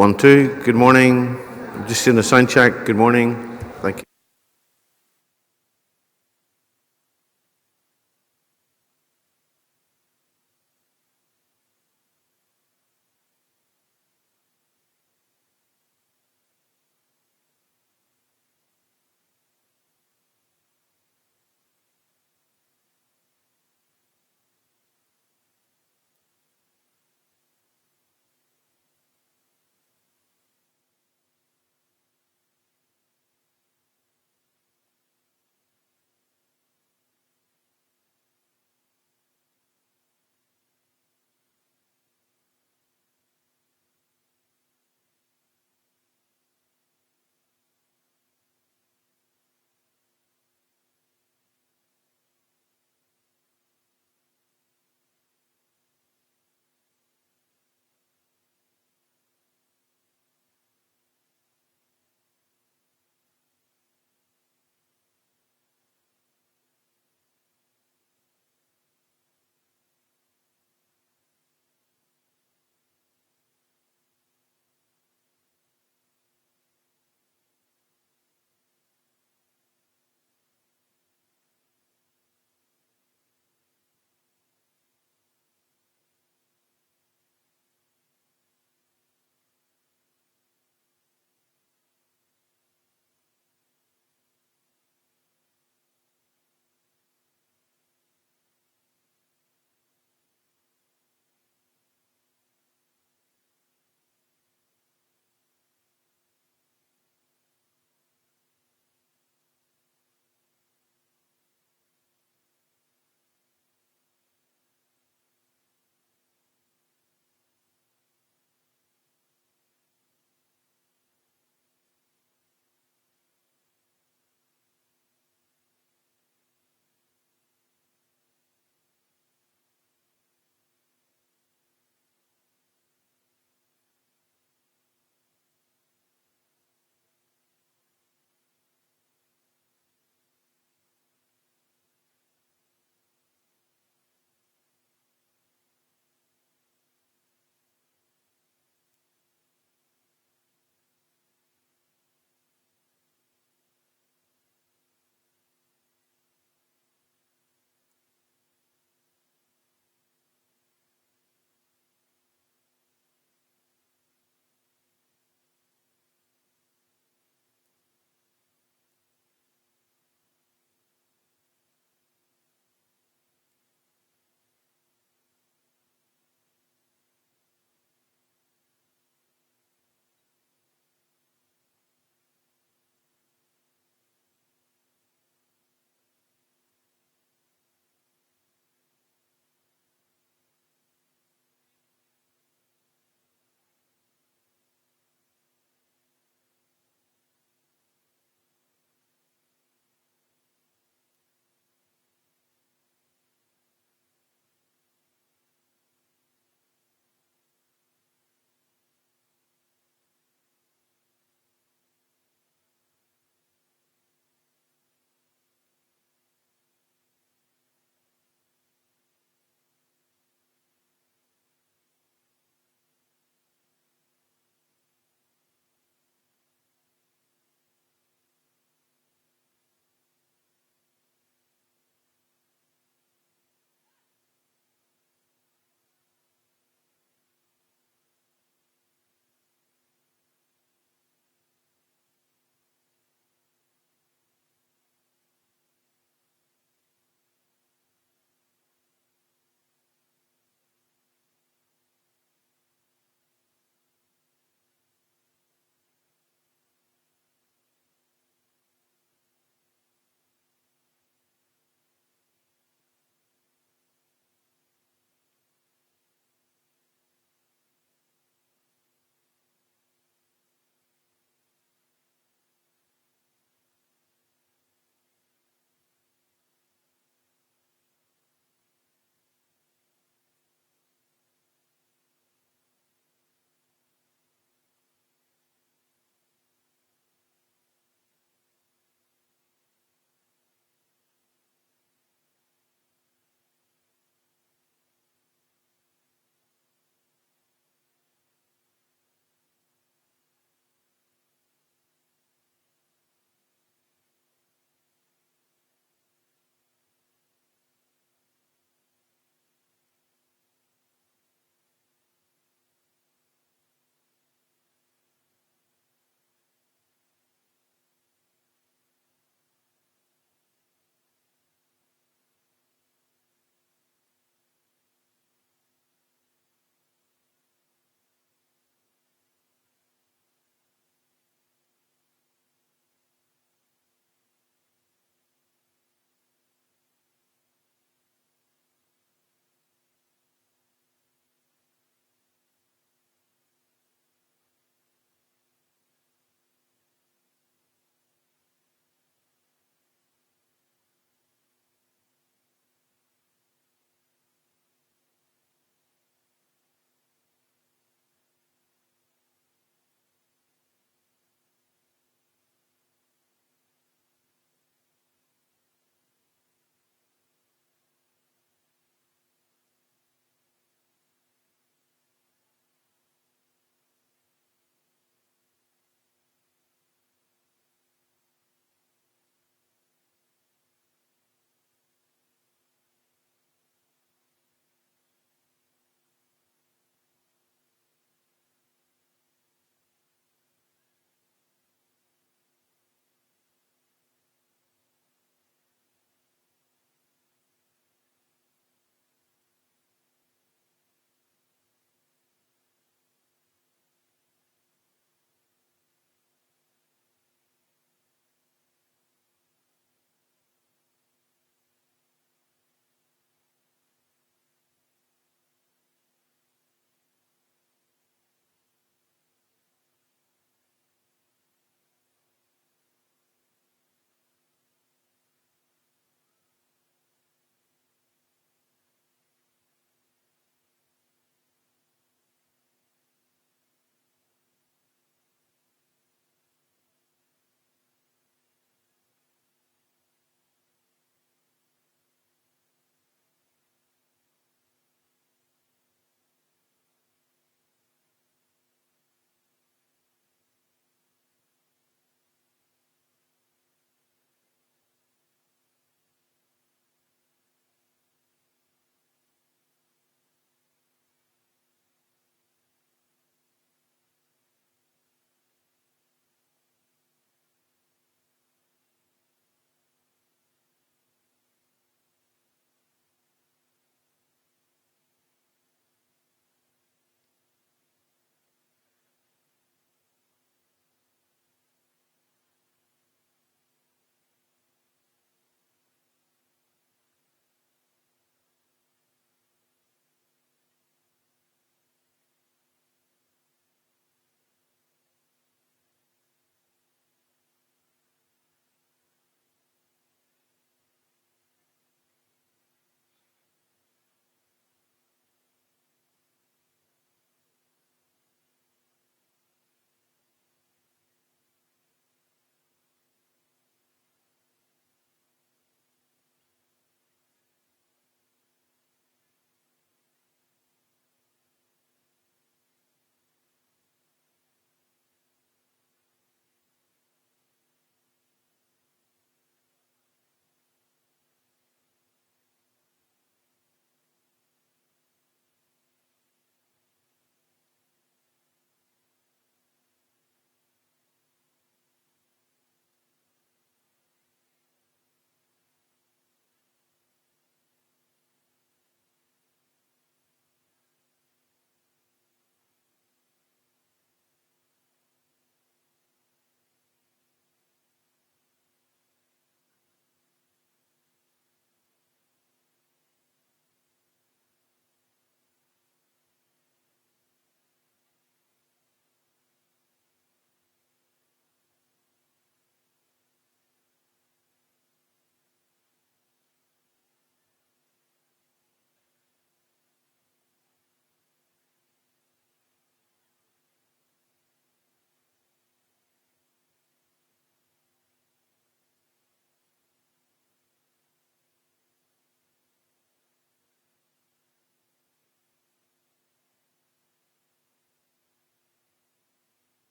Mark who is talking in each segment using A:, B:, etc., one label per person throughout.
A: 1, 2. Good morning. I'm just doing a sound check. Good morning. Thank you.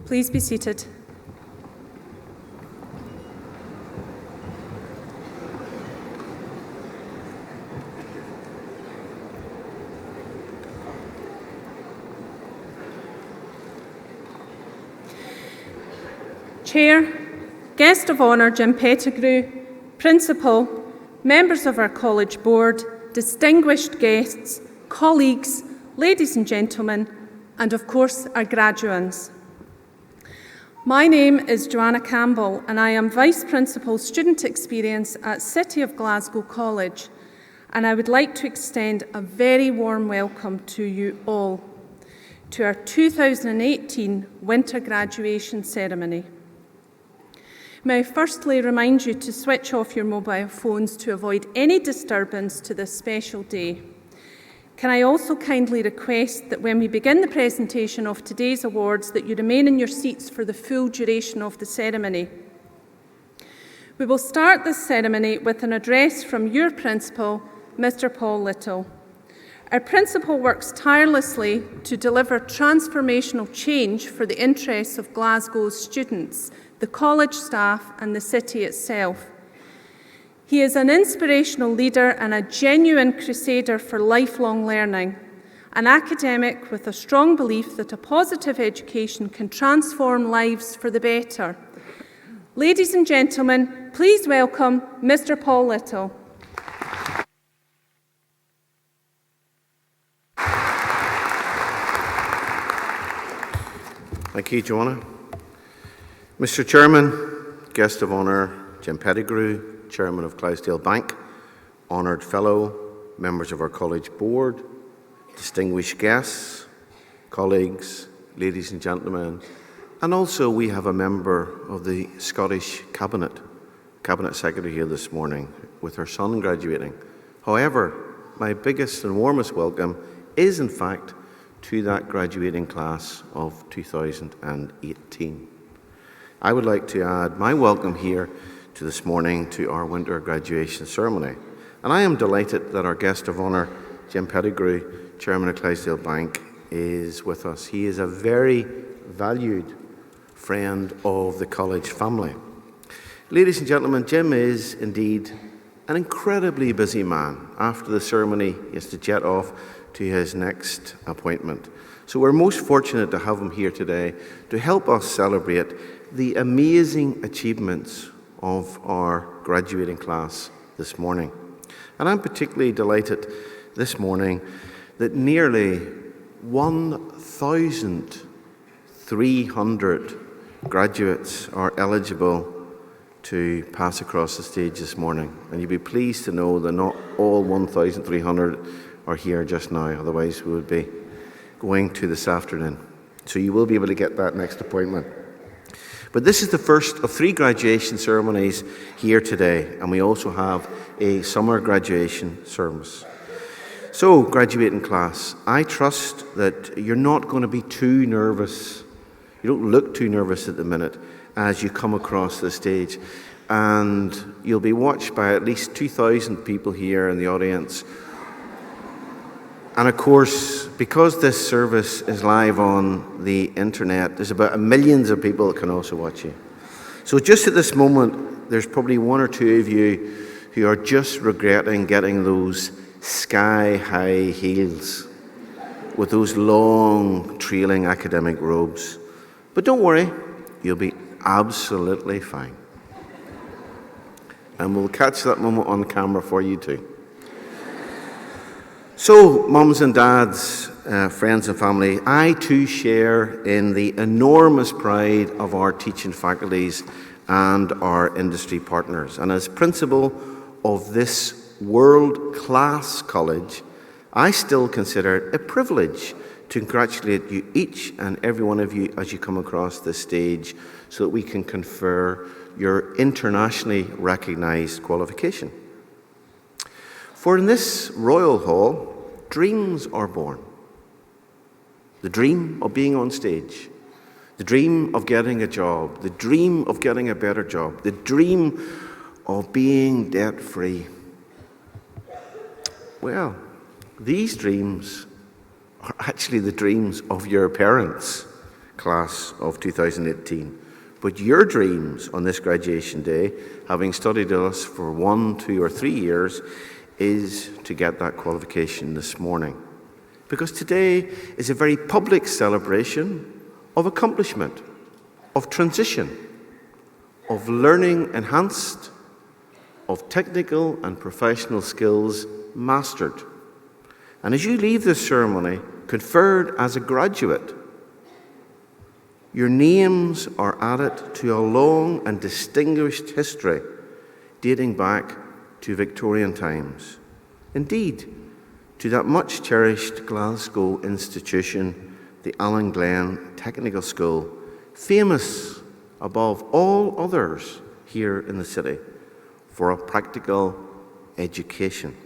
B: Please be seated. Chair, Guest of Honour Jim Peregrine, Principal, members of our College Board, distinguished guests, colleagues, ladies and gentlemen, and of course our graduates. My name is Joanna Campbell and I am Vice Principal Student Experience at City of Glasgow College, and I would like to extend a very warm welcome to you all to our 2018 Winter Graduation Ceremony. May I firstly remind you to switch off your mobile phones to avoid any disturbance to this special day. Can I also kindly request that when we begin the presentation of today's awards that you remain in your seats for the full duration of the ceremony. We will start this ceremony with an address from your Principal, Mr. Paul Little. Our Principal works tirelessly to deliver transformational change for the interests of Glasgow's students, the college staff and the city itself. He is an inspirational leader and a genuine crusader for lifelong learning, an academic with a strong belief that a positive education can transform lives for the better. Ladies and gentlemen, please welcome Mr. Paul Little.
A: Thank you, Joanna. Mr. Chairman, Guest of Honour Jim Peregrine, Chairman of Clydesdale Bank, honoured fellow members of our College Board, distinguished guests, colleagues, ladies and gentlemen, and also we have a member of the Scottish Cabinet Secretary here this morning with her son graduating. However, my biggest and warmest welcome is in fact to that graduating class of 2018. I would like to add my welcome here to this morning to our winter graduation ceremony. And I am delighted that our guest of honour, Jim Peregrine, Chairman of Clydesdale Bank, is with us. He is a very valued friend of the college family. Ladies and gentlemen, Jim is indeed an incredibly busy man. After the ceremony, he has to jet off to his next appointment. So we're most fortunate to have him here today to help us celebrate the amazing achievements of our graduating class this morning. And I'm particularly delighted this morning that nearly 1,300 graduates are eligible to pass across the stage this morning. And you'll be pleased to know that not all 1,300 are here just now, otherwise we would be going to this afternoon. So you will be able to get that next appointment. But this is the first of 3 graduation ceremonies here today, and we also have a summer graduation service. So, graduating class, I trust that you're not going to be too nervous. You don't look too nervous at the minute as you come across the stage. And you'll be watched by at least 2,000 people here in the audience. And of course, because this service is live on the internet, there's about millions of people that can also watch you. So just at this moment, there's probably 1 or 2 of you who are just regretting getting those sky-high heels with those long, trailing academic robes. But don't worry, you'll be absolutely fine. And we'll catch that moment on camera for you too. So, mums and dads, friends and family, I too share in the enormous pride of our teaching faculties and our industry partners. And as principal of this world-class college, I still consider it a privilege to congratulate you, each and every one of you, as you come across this stage so that we can confer your internationally recognised qualification. For in this royal hall, dreams are born. The dream of being on stage, the dream of getting a job, the dream of getting a better job, the dream of being debt-free. Well, these dreams are actually the dreams of your parents class of 2018. But your dreams on this graduation day, having studied with us for 1, 2 or 3 years, is to get that qualification this morning. Because today is a very public celebration of accomplishment, of transition, of learning enhanced, of technical and professional skills mastered. And as you leave this ceremony, conferred as a graduate, your names are added to a long and distinguished history dating back to Victorian times. Indeed, to that much cherished Glasgow institution, the Allen Glen Technical School, famous above all others here in the city for a practical education.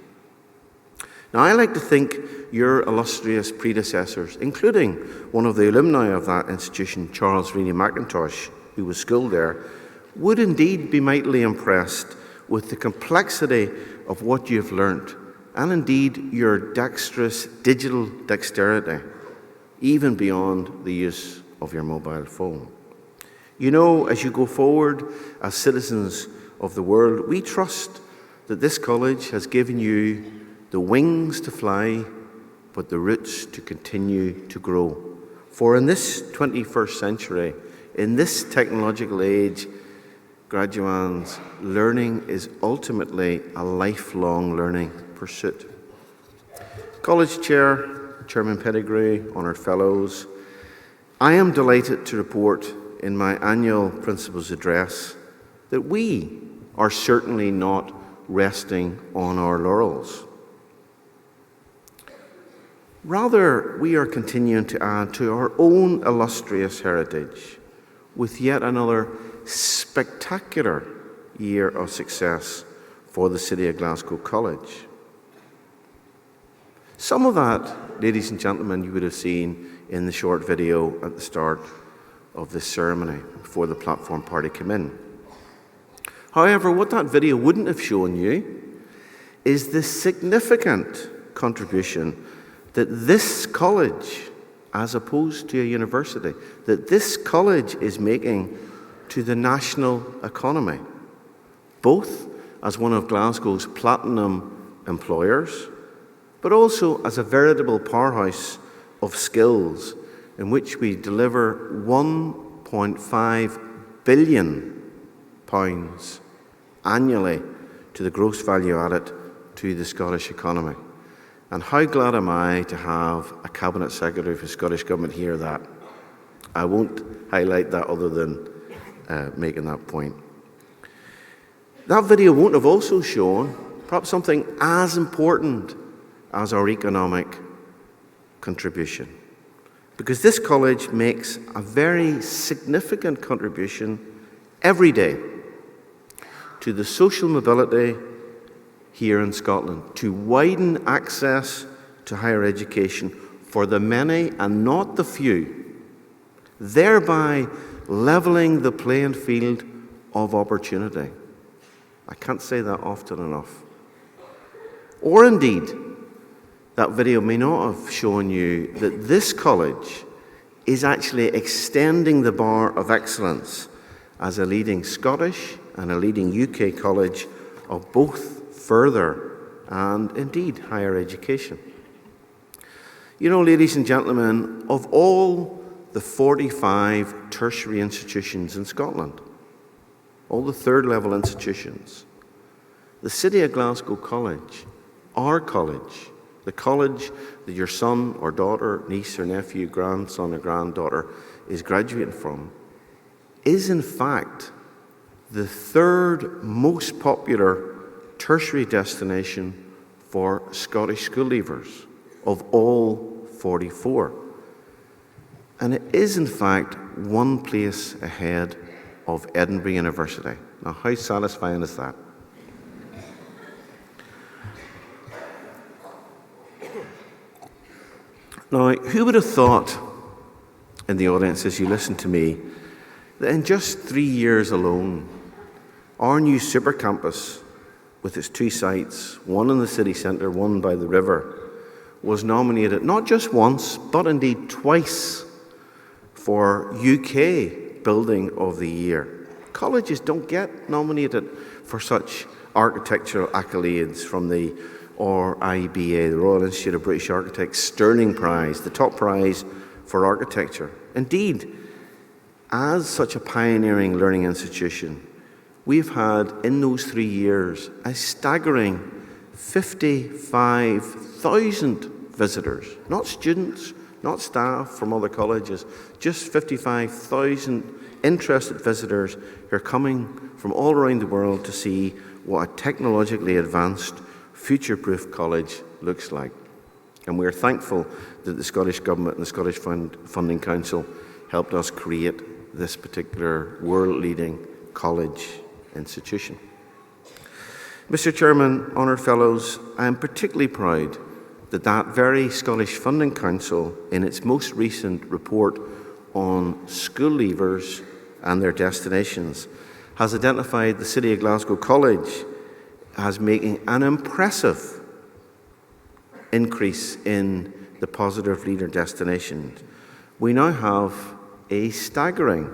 A: Now, I like to think your illustrious predecessors, including one of the alumni of that institution, Charles Reaney McIntosh, who was schooled there, would indeed be mightily impressed with the complexity of what you've learnt, and indeed your dexterous digital dexterity, even beyond the use of your mobile phone. You know, as you go forward as citizens of the world, we trust that this college has given you the wings to fly, but the roots to continue to grow. For in this 21st century, in this technological age, graduands, learning is ultimately a lifelong learning pursuit. College Chair, Chairman Peregrine, Honoured Fellows, I am delighted to report in my annual Principal's Address that we are certainly not resting on our laurels. Rather, we are continuing to add to our own illustrious heritage with yet another spectacular year of success for the City of Glasgow College. Some of that, ladies and gentlemen, you would have seen in the short video at the start of this ceremony before the platform party came in. However, what that video wouldn't have shown you is the significant contribution that this college, as opposed to a university, that this college is making to the national economy, both as one of Glasgow's platinum employers, but also as a veritable powerhouse of skills in which we deliver £1.5 billion annually to the gross value added to the Scottish economy. And how glad am I to have a Cabinet Secretary for the Scottish Government hear that. I won't highlight that other than making that point. That video won't have also shown perhaps something as important as our economic contribution. Because this college makes a very significant contribution every day to the social mobility here in Scotland, to widen access to higher education for the many and not the few, thereby levelling the playing field of opportunity. I can't say that often enough. Or indeed, that video may not have shown you that this college is actually extending the bar of excellence as a leading Scottish and a leading UK college of both further and indeed higher education. You know, ladies and gentlemen, of all the 45 tertiary institutions in Scotland, all the third level institutions, the City of Glasgow College, our college, the college that your son or daughter, niece or nephew, grandson or granddaughter is graduating from, is in fact the third most popular tertiary destination for Scottish school leavers of all 44. And it is in fact one place ahead of Edinburgh University. Now, how satisfying is that? Now, who would have thought in the audience as you listen to me that in just 3 years alone, our new super campus with its 2 sites, one in the city centre, one by the river, was nominated not just once, but indeed twice for UK Building of the Year. Colleges don't get nominated for such architectural accolades from the RIBA, the Royal Institute of British Architects, Sterling Prize, the top prize for architecture. Indeed, as such a pioneering learning institution, we've had in those 3 years a staggering 55,000 visitors, not students, not staff from other colleges, just 55,000 interested visitors who are coming from all around the world to see what a technologically advanced, future-proof college looks like. And we are thankful that the Scottish Government and the Scottish Funding Council helped us create this particular world-leading college institution. Mr. Chairman, honoured fellows, I am particularly proud that that very Scottish Funding Council, in its most recent report on school leavers and their destinations, has identified the City of Glasgow College as making an impressive increase in the positive leader destinations. We now have a staggering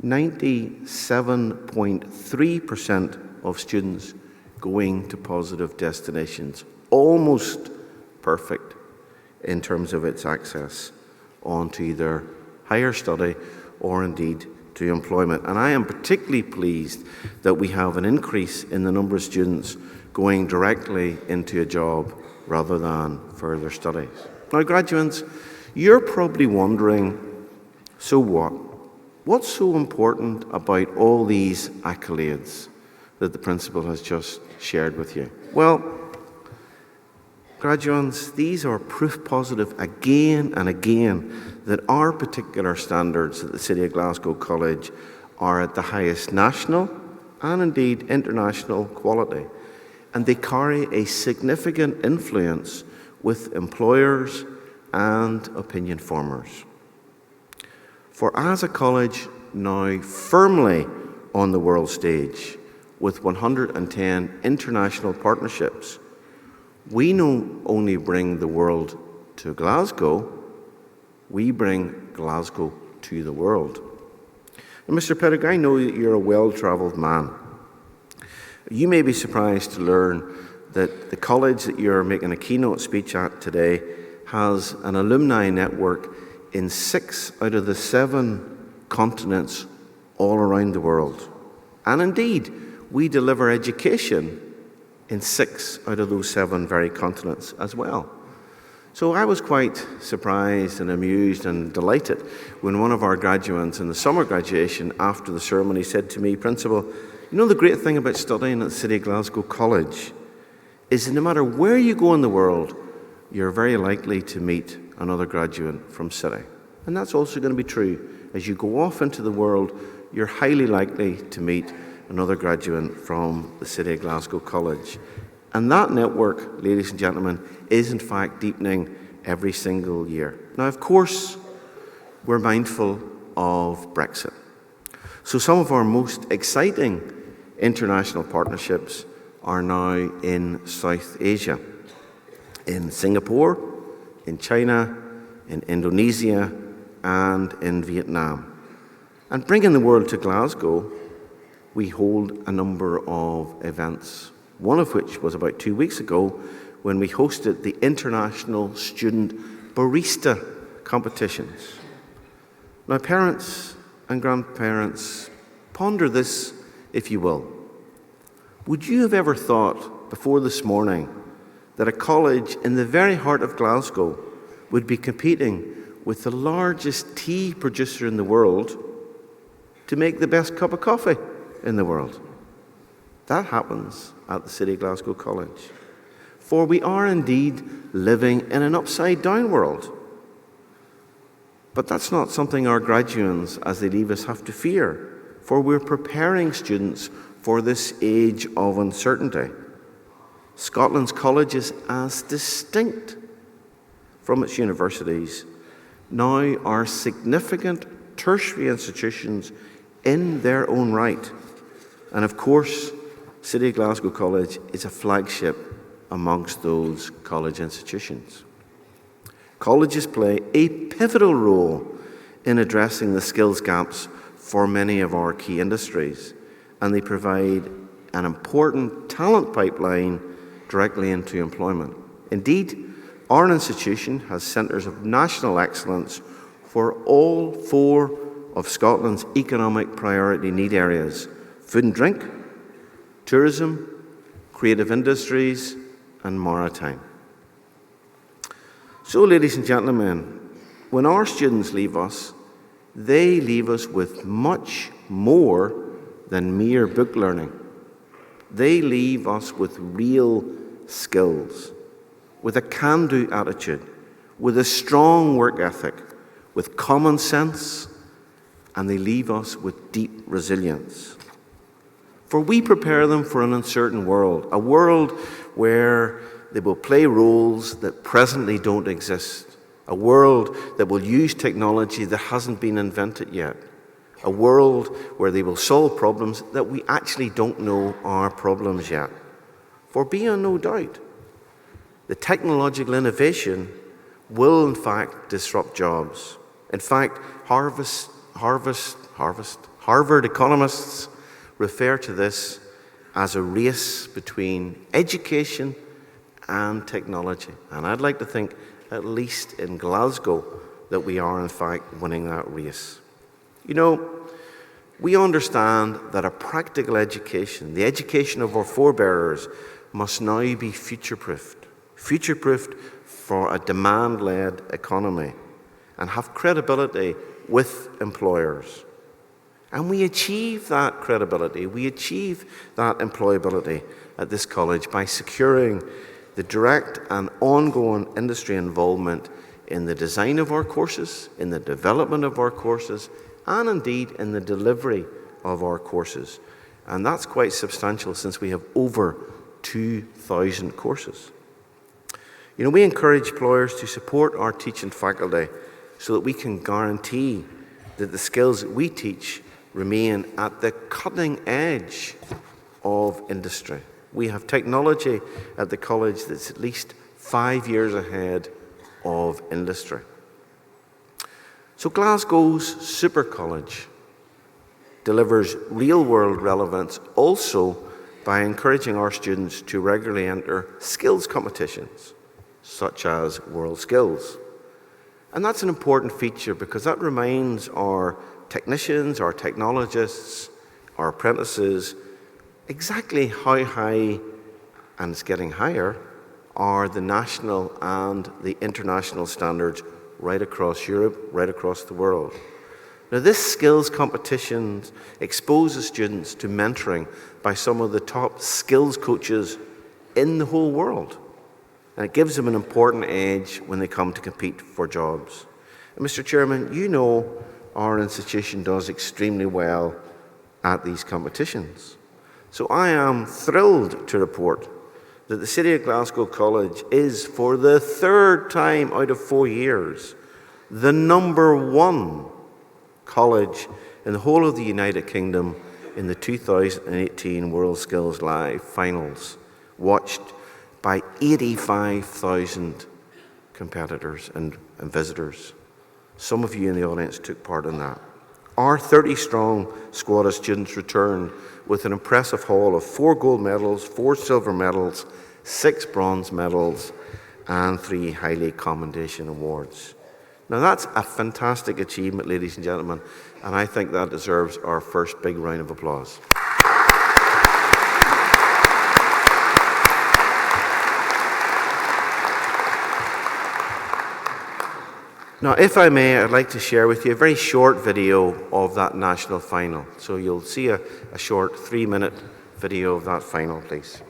A: 97.3% of students going to positive destinations, almost perfect in terms of its access onto either higher study or indeed to employment. And I am particularly pleased that we have an increase in the number of students going directly into a job rather than further studies. Now, graduates, you're probably wondering, so what? What's so important about all these accolades that the Principal has just shared with you? Well, graduates, these are proof positive again and again that our particular standards at the City of Glasgow College are at the highest national and indeed international quality. And they carry a significant influence with employers and opinion formers. For as a college now firmly on the world stage with 110 international partnerships, we not only bring the world to Glasgow, we bring Glasgow to the world. And Mr. Peregrine, I know that you're a well-travelled man. You may be surprised to learn that the college that you're making a keynote speech at today has an alumni network in 6 out of the 7 continents all around the world. And indeed, we deliver education in 6 out of those 7 very continents as well. So I was quite surprised and amused and delighted when one of our graduates in the summer graduation after the ceremony said to me, "Principal, you know the great thing about studying at the City of Glasgow College is that no matter where you go in the world, you're very likely to meet another graduate from City." And that's also going to be true. As you go off into the world, you're highly likely to meet another graduate from the City of Glasgow College. And that network, ladies and gentlemen, is in fact deepening every single year. Now, of course, we're mindful of Brexit. So some of our most exciting international partnerships are now in South Asia, in Singapore, in China, in Indonesia, and in Vietnam. And bringing the world to Glasgow, we hold a number of events, one of which was about 2 weeks ago when we hosted the International Student Barista Competitions. Now, parents and grandparents, ponder this if you will. Would you have ever thought before this morning that a college in the very heart of Glasgow would be competing with the largest tea producer in the world to make the best cup of coffee in the world? That happens at the City of Glasgow College. For we are indeed living in an upside-down world. But that's not something our graduates, as they leave us, have to fear, for we're preparing students for this age of uncertainty. Scotland's colleges, as distinct from its universities, now are significant tertiary institutions in their own right. And of course, City of Glasgow College is a flagship amongst those college institutions. Colleges play a pivotal role in addressing the skills gaps for many of our key industries, and they provide an important talent pipeline directly into employment. Indeed, our institution has centres of national excellence for all 4 of Scotland's economic priority need areas: food and drink, tourism, creative industries, and maritime. So, ladies and gentlemen, when our students leave us, they leave us with much more than mere book learning. They leave us with real skills, with a can-do attitude, with a strong work ethic, with common sense, and they leave us with deep resilience. For we prepare them for an uncertain world, a world where they will play roles that presently don't exist, a world that will use technology that hasn't been invented yet, a world where they will solve problems that we actually don't know are problems yet. For be in no doubt, the technological innovation will in fact disrupt jobs. In fact, Harvard economists refer to this as a race between education and technology. And I'd like to think, at least in Glasgow, that we are in fact winning that race. You know, we understand that a practical education, the education of our forebearers, must now be future-proofed for a demand-led economy and have credibility with employers. And we achieve that credibility, we achieve that employability at this college by securing the direct and ongoing industry involvement in the design of our courses, in the development of our courses, and indeed in the delivery of our courses. And that's quite substantial since we have over 2,000 courses. You know, we encourage employers to support our teaching faculty so that we can guarantee that the skills that we teach remain at the cutting edge of industry. We have technology at the college that's at least 5 years ahead of industry. So Glasgow's Super College delivers real-world relevance also by encouraging our students to regularly enter skills competitions, such as World Skills. And that's an important feature because that reminds our technicians, our technologists, our apprentices, exactly how high, and it's getting higher, are the national and the international standards right across Europe, right across the world. Now, this skills competition exposes students to mentoring by some of the top skills coaches in the whole world. And it gives them an important edge when they come to compete for jobs. And Mr. Chairman, you know our institution does extremely well at these competitions. So I am thrilled to report that the City of Glasgow College is, for the 3rd time out of 4 years, the #1 college in the whole of the United Kingdom in the 2018 World Skills Live finals, watched by 85,000 competitors and visitors. Some of you in the audience took part in that. Our 30-strong squad of students returned with an impressive haul of 4 gold medals, 4 silver medals, 6 bronze medals, and 3 highly commendation awards. Now that's a fantastic achievement, ladies and gentlemen, and I think that deserves our first big round of applause. Now, if I may, I'd like to share with you a very short video of that national final. So you'll see a short 3-minute video of that final, please.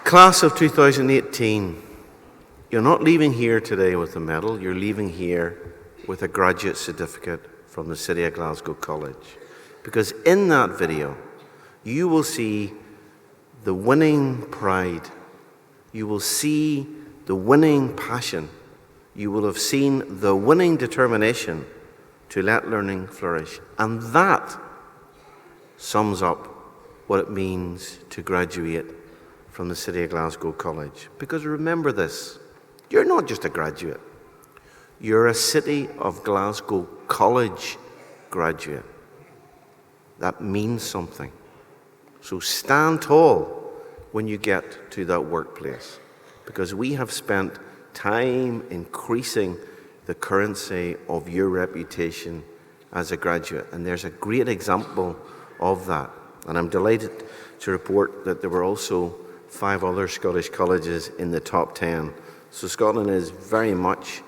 A: Class of 2018, you're not leaving here today with a medal, you're leaving here with a graduate certificate from the City of Glasgow College. Because in that video, you will see the winning pride, you will see the winning passion, you will have seen the winning determination to let learning flourish. And that sums up what it means to graduate from the City of Glasgow College. Because remember this, you're not just a graduate, you're a City of Glasgow College graduate. That means something. So stand tall when you get to that workplace, because we have spent time increasing the currency of your reputation as a graduate. And there's a great example of that. And I'm delighted to report that there were also 5 other Scottish colleges in the top 10. So Scotland is very much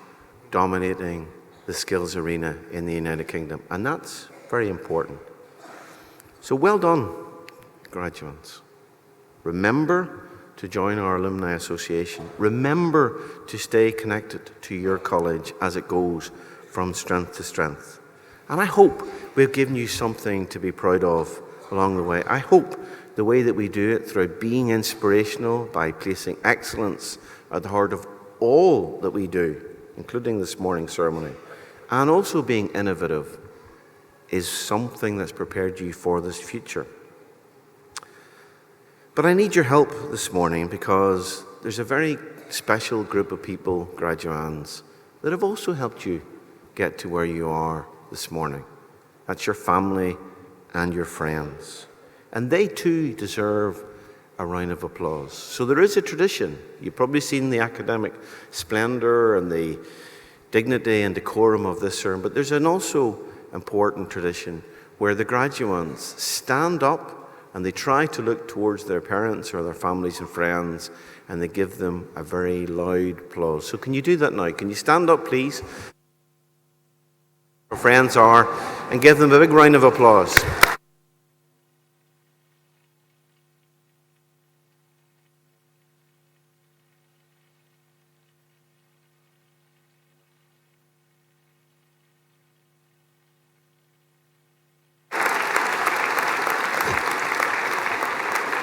A: dominating the skills arena in the United Kingdom, and that's very important. So well done, graduates. Remember to join our Alumni Association. Remember to stay connected to your college as it goes from strength to strength. And I hope we've given you something to be proud of along the way. I hope the way that we do it, through being inspirational, by placing excellence at the heart of all that we do, including this morning's ceremony, and also being innovative, is something that's prepared you for this future. But I need your help this morning, because there's a very special group of people, graduands, that have also helped you get to where you are this morning. That's your family and your friends. And they too deserve a round of applause. So there is a tradition. You've probably seen the academic splendor and the dignity and decorum of this sermon, but there's an also important tradition where the graduates stand up and they try to look towards their parents or their families and friends, and they give them a very loud applause. So can you do that now? Can you stand up, please? Our friends are, and give them a big round of applause.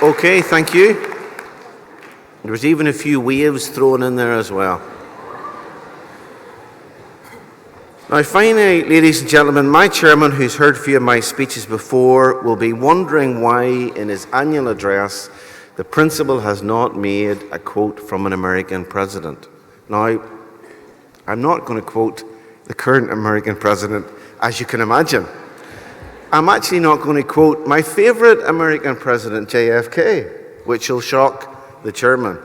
A: Okay, thank you. There was even a few waves thrown in there as well. Now finally, ladies and gentlemen, my chairman, who's heard a few of my speeches before, will be wondering why in his annual address the principal has not made a quote from an American president. Now, I'm not going to quote the current American president, as you can imagine. I'm actually not going to quote my favourite American president, JFK, which will shock the chairman.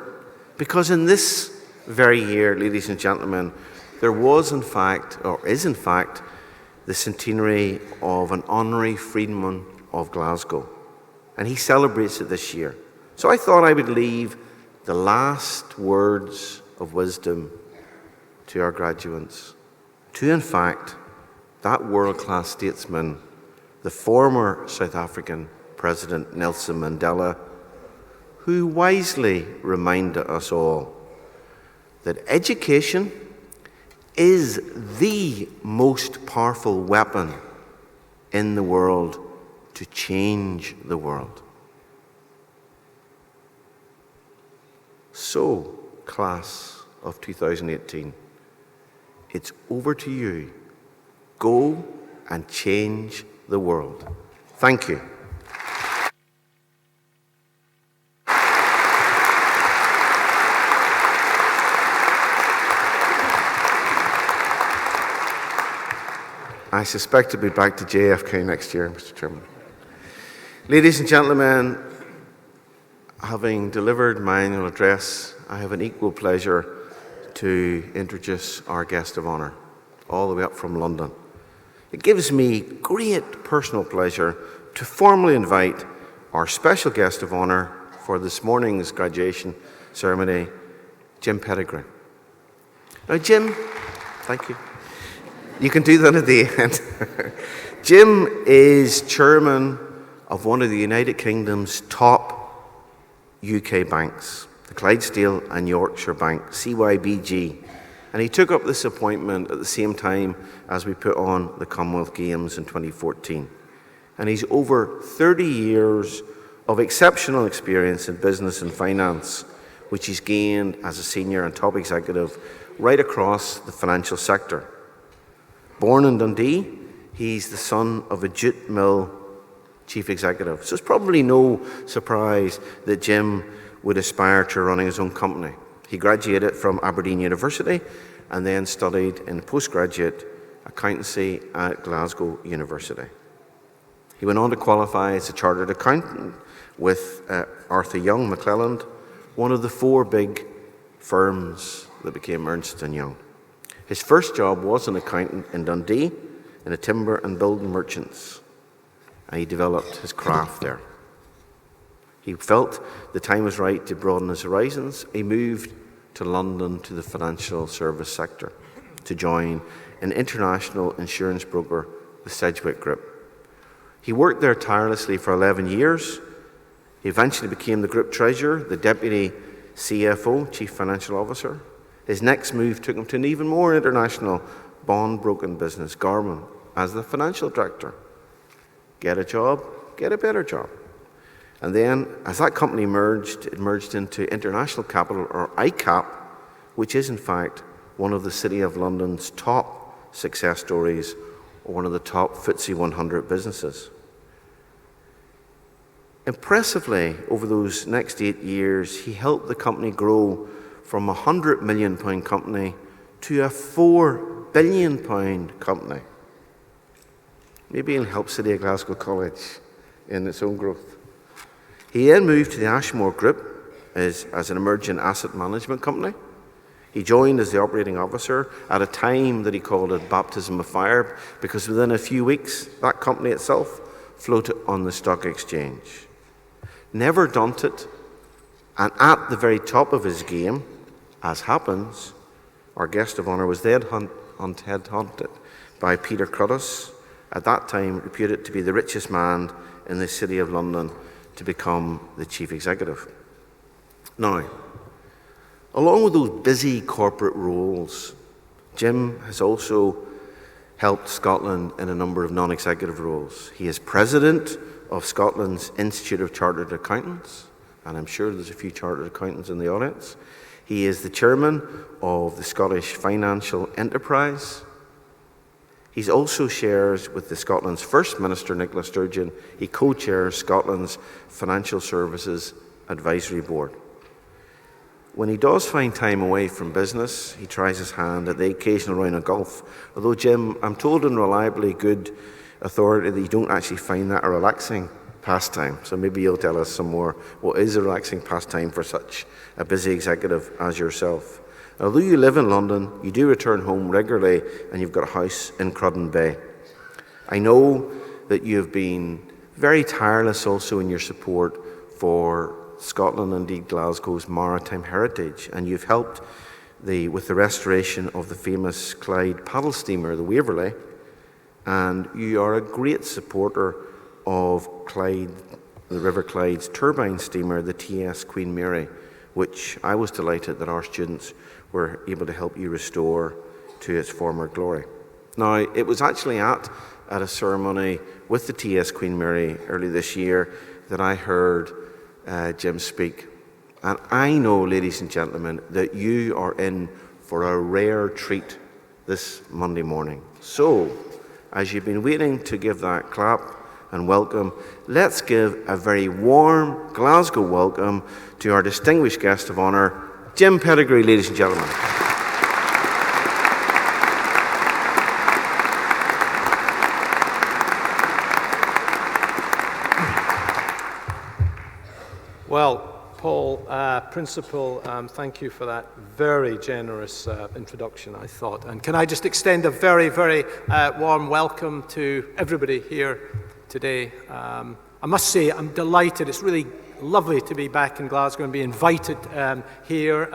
A: Because in this very year, ladies and gentlemen, there was in fact, or is in fact, the centenary of an honorary freedman of Glasgow. And he celebrates it this year. So I thought I would leave the last words of wisdom to our graduates, to in fact, that world-class statesman, the former South African President Nelson Mandela, who wisely reminded us all that education is the most powerful weapon in the world to change the world. So, class of 2018, it's over to you. Go and change the world. Thank you. I suspect to be back to JFK next year, Mr. Chairman. Ladies and gentlemen, having delivered my annual address, I have an equal pleasure to introduce our guest of honour, all the way up from London. It gives me great personal pleasure to formally invite our special guest of honour for this morning's graduation ceremony, Jim Peregrine. Now, Jim, thank you. You can do that at the end. Jim is chairman of one of the United Kingdom's top UK banks. the Clydesdale and Yorkshire Bank, CYBG, and he took up this appointment at the same time as we put on the Commonwealth Games in 2014. And he's over 30 years of exceptional experience in business and finance, which he's gained as a senior and top executive right across the financial sector. Born in Dundee, he's the son of a jute mill chief executive. So it's probably no surprise that Jim would aspire to running his own company. He graduated from Aberdeen University and then studied in postgraduate accountancy at Glasgow University. He went on to qualify as a chartered accountant with Arthur Young McClelland, one of the 4 big firms that became Ernst & Young. His first job was an accountant in Dundee in a timber and building merchants, and he developed his craft there. He felt the time was right to broaden his horizons. He moved to London to the financial service sector to join an international insurance broker, the Sedgwick Group. He worked there tirelessly for 11 years. He eventually became the group treasurer, the deputy CFO, chief financial officer. His next move took him to an even more international bond-broking business, Garmin, as the financial director. Get a job, get a better job. And then, as that company merged, it merged into International Capital, or ICAP, which is in fact one of the City of London's top success stories, or one of the top FTSE 100 businesses. Impressively, over those next 8 years, he helped the company grow from a £100 million company to a £4 billion company. Maybe he'll help City of Glasgow College in its own growth. He then moved to the Ashmore Group as an emerging asset management company. He joined as the operating officer at a time that he called it baptism of fire, because within a few weeks, that company itself floated on the stock exchange. Never daunted, and at the very top of his game, as happens, our guest of honour was then headhunted by Peter Cruddas, at that time reputed to be the richest man in the City of London, to become the chief executive. Now, along with those busy corporate roles, Jim has also helped Scotland in a number of non-executive roles. He is president of Scotland's Institute of Chartered Accountants, and I'm sure there's a few chartered accountants in the audience. He is the chairman of the Scottish Financial Enterprise. He also shares with Scotland's First Minister, Nicola Sturgeon. He co-chairs Scotland's Financial Services Advisory Board. When he does find time away from business, he tries his hand at the occasional round of golf. Although, Jim, I'm told in reliably good authority that you don't actually find that a relaxing pastime. So maybe you'll tell us some more. What is a relaxing pastime for such a busy executive as yourself? Although you live in London, you do return home regularly, and you've got a house in Cruden Bay. I know that you've been very tireless also in your support for Scotland, indeed Glasgow's maritime heritage, and you've helped with the restoration of the famous Clyde paddle steamer, the Waverley, and you are a great supporter of Clyde, the River Clyde's turbine steamer, the TS Queen Mary, which I was delighted that our students were able to help you restore to its former glory. Now, it was actually at a ceremony with the TS Queen Mary early this year that I heard Jim speak. And I know, ladies and gentlemen, that you are in for a rare treat this Monday morning. So, as you've been waiting to give that clap and welcome, let's give a very warm Glasgow welcome to our distinguished guest of honour, Jim Peregrine, ladies and gentlemen.
C: Well, Paul, Principal, thank you for that very generous introduction, I thought. And can I just extend a very, very warm welcome to everybody here today. I must say I'm delighted. It's really lovely to be back in Glasgow and be invited here.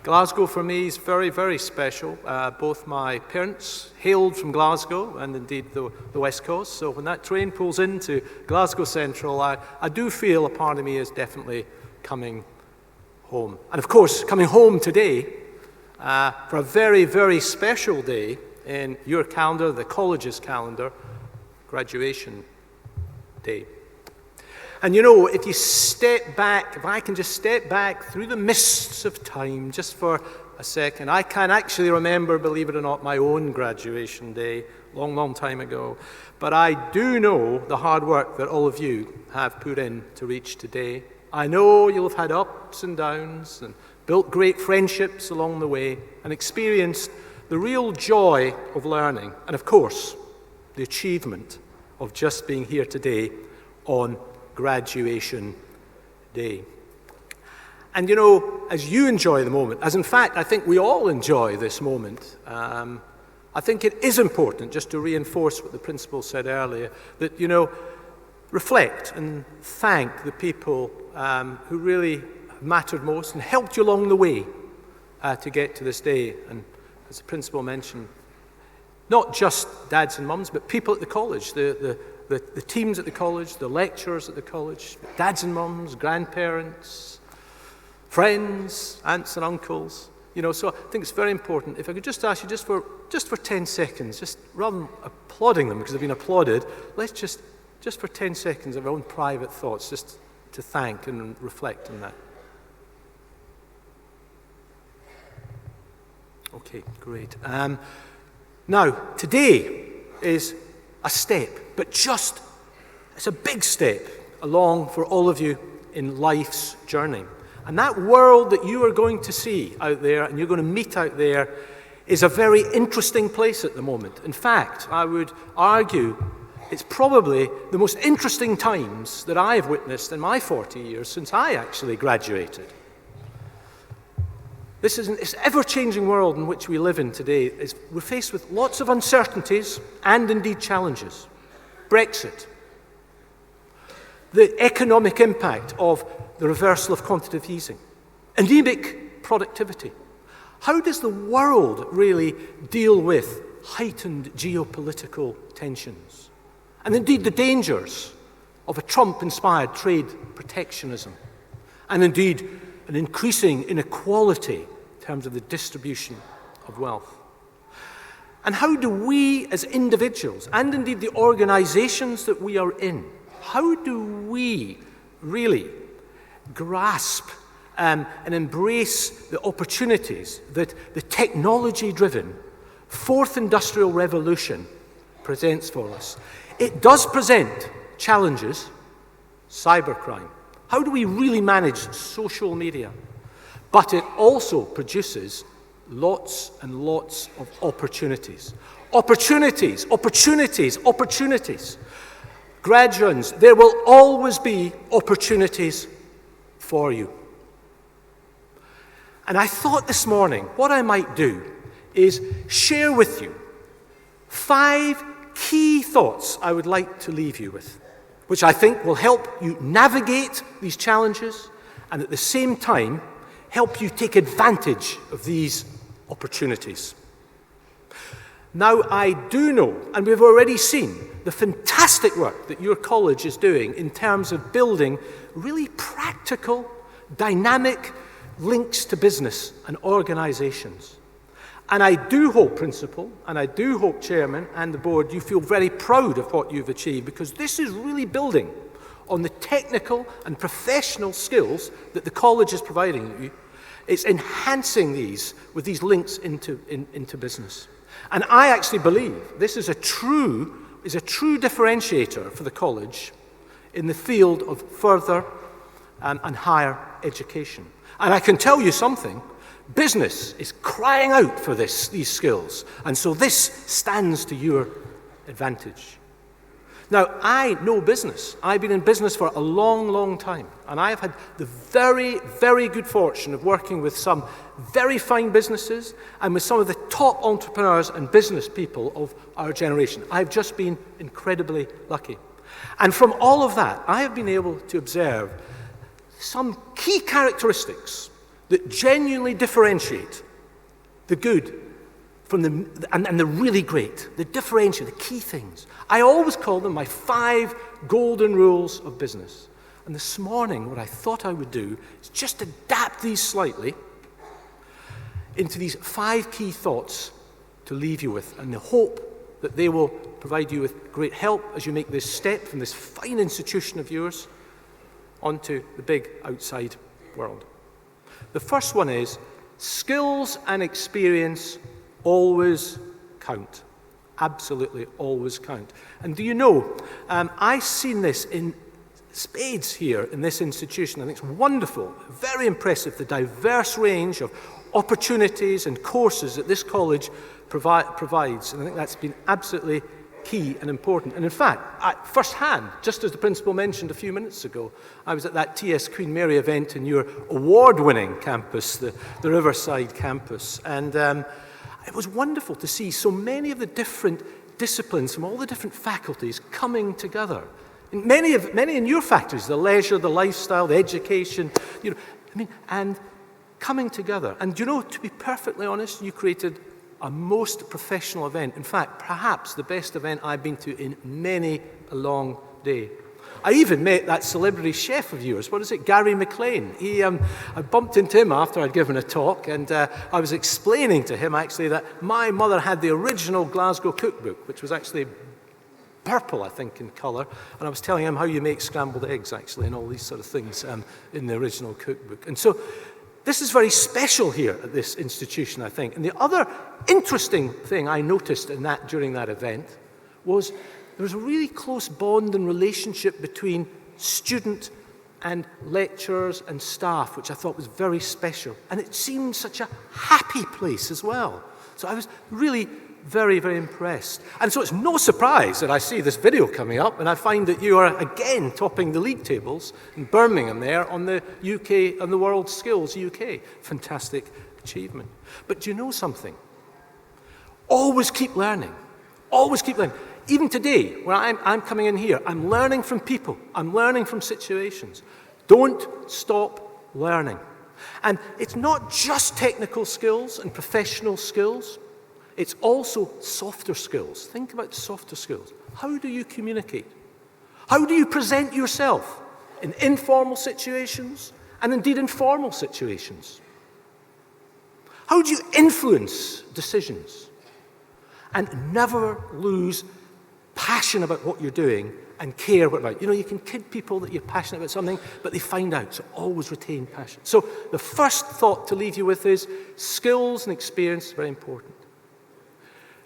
C: Glasgow for me is very, very special. Both my parents hailed from Glasgow and indeed the West Coast. So when that train pulls into Glasgow Central, I do feel a part of me is definitely coming home. And of course, coming home today for a very, very special day in your calendar, the college's calendar, graduation day. And you know, if you step back, if I can just step back through the mists of time just for a second, I can actually remember, believe it or not, my own graduation day, long, long time ago. But I do know the hard work that all of you have put in to reach today. I know you'll have had ups and downs and built great friendships along the way and experienced the real joy of learning and, of course, the achievement of just being here today on graduation day. And you know, as you enjoy the moment, as in fact I think we all enjoy this moment, I think it is important, just to reinforce what the principal said earlier, that, you know, reflect and thank the people who really mattered most and helped you along the way to get to this day. And as the principal mentioned, not just dads and mums, but people at the college, the teams at the college, the lecturers at the college, dads and mums, grandparents, friends, aunts and uncles. You know, so I think it's very important. If I could just ask you, just for 10 seconds, just rather than applauding them because they've been applauded, let's just for 10 seconds of our own private thoughts, just to thank and reflect on that. Okay, great. Now, today is a step, but it's a big step along for all of you in life's journey. And that world that you are going to see out there and you're going to meet out there is a very interesting place at the moment. In fact, I would argue it's probably the most interesting times that I have witnessed in my 40 years since I actually graduated. This ever-changing world in which we live in today, we're faced with lots of uncertainties and indeed challenges. Brexit, the economic impact of the reversal of quantitative easing, anemic productivity. How does the world really deal with heightened geopolitical tensions? And indeed the dangers of a Trump-inspired trade protectionism, and indeed an increasing inequality in terms of the distribution of wealth. And how do we as individuals, and indeed the organizations that we are in, how do we really grasp and embrace the opportunities that the technology-driven fourth industrial revolution presents for us? It does present challenges, cybercrime. How do we really manage social media? But it also produces lots and lots of opportunities. Opportunities, opportunities, opportunities. Graduates, there will always be opportunities for you. And I thought this morning, what I might do is share with you 5 key thoughts I would like to leave you with, which I think will help you navigate these challenges and at the same time help you take advantage of these opportunities. Now, I do know, and we've already seen, the fantastic work that your college is doing in terms of building really practical, dynamic links to business and organizations. And I do hope, Principal, and I do hope, Chairman, and the Board, you feel very proud of what you've achieved, because this is really building on the technical and professional skills that the college is providing you. It's enhancing these with these links into business. And I actually believe this is a true differentiator for the college in the field of further and higher education. And I can tell you something, business is crying out for these skills, and so this stands to your advantage. Now, I know business. I've been in business for a long, long time, and I have had the very, very good fortune of working with some very fine businesses and with some of the top entrepreneurs and business people of our generation. I've just been incredibly lucky. And from all of that, I have been able to observe some key characteristics that genuinely differentiate the good from the really great, the differentiate, the key things. I always call them my 5 golden rules of business. And this morning, what I thought I would do is just adapt these slightly into these 5 key thoughts to leave you with, and the hope that they will provide you with great help as you make this step from this fine institution of yours onto the big outside world. The first one is, skills and experience always count. Absolutely always count. And do you know, I've seen this in spades here in this institution. I think it's wonderful, very impressive, the diverse range of opportunities and courses that this college provides. And I think that's been absolutely key and important. And in fact, firsthand, just as the principal mentioned a few minutes ago, I was at that TS Queen Mary event in your award-winning campus, the Riverside campus. And it was wonderful to see so many of the different disciplines from all the different faculties coming together. Many in your faculties, the leisure, the lifestyle, the education, and coming together. And to be perfectly honest, you created a most professional event. In fact, perhaps the best event I've been to in many a long day. I even met that celebrity chef of yours. What is it? Gary McLean. I bumped into him after I'd given a talk, and I was explaining to him actually that my mother had the original Glasgow cookbook, which was actually purple, I think, in colour, and I was telling him how you make scrambled eggs, actually, and all these sort of things in the original cookbook. And so this is very special here at this institution, I think. And the other interesting thing I noticed during that event was there was a really close bond and relationship between student and lecturers and staff, which I thought was very special. And it seemed such a happy place as well. So I was really very, very impressed. And so it's no surprise that I see this video coming up and I find that you are again topping the league tables in Birmingham there on the UK and the World Skills UK. Fantastic achievement. But do you know something? Always keep learning. Always keep learning. Even today, where I'm coming in here, I'm learning from people. I'm learning from situations. Don't stop learning. And it's not just technical skills and professional skills. It's also softer skills. Think about softer skills. How do you communicate? How do you present yourself in informal situations and indeed in formal situations? How do you influence decisions and never lose passion about what you're doing and care about? You can kid people that you're passionate about something, but they find out, so always retain passion. So the first thought to leave you with is skills and experience is very important.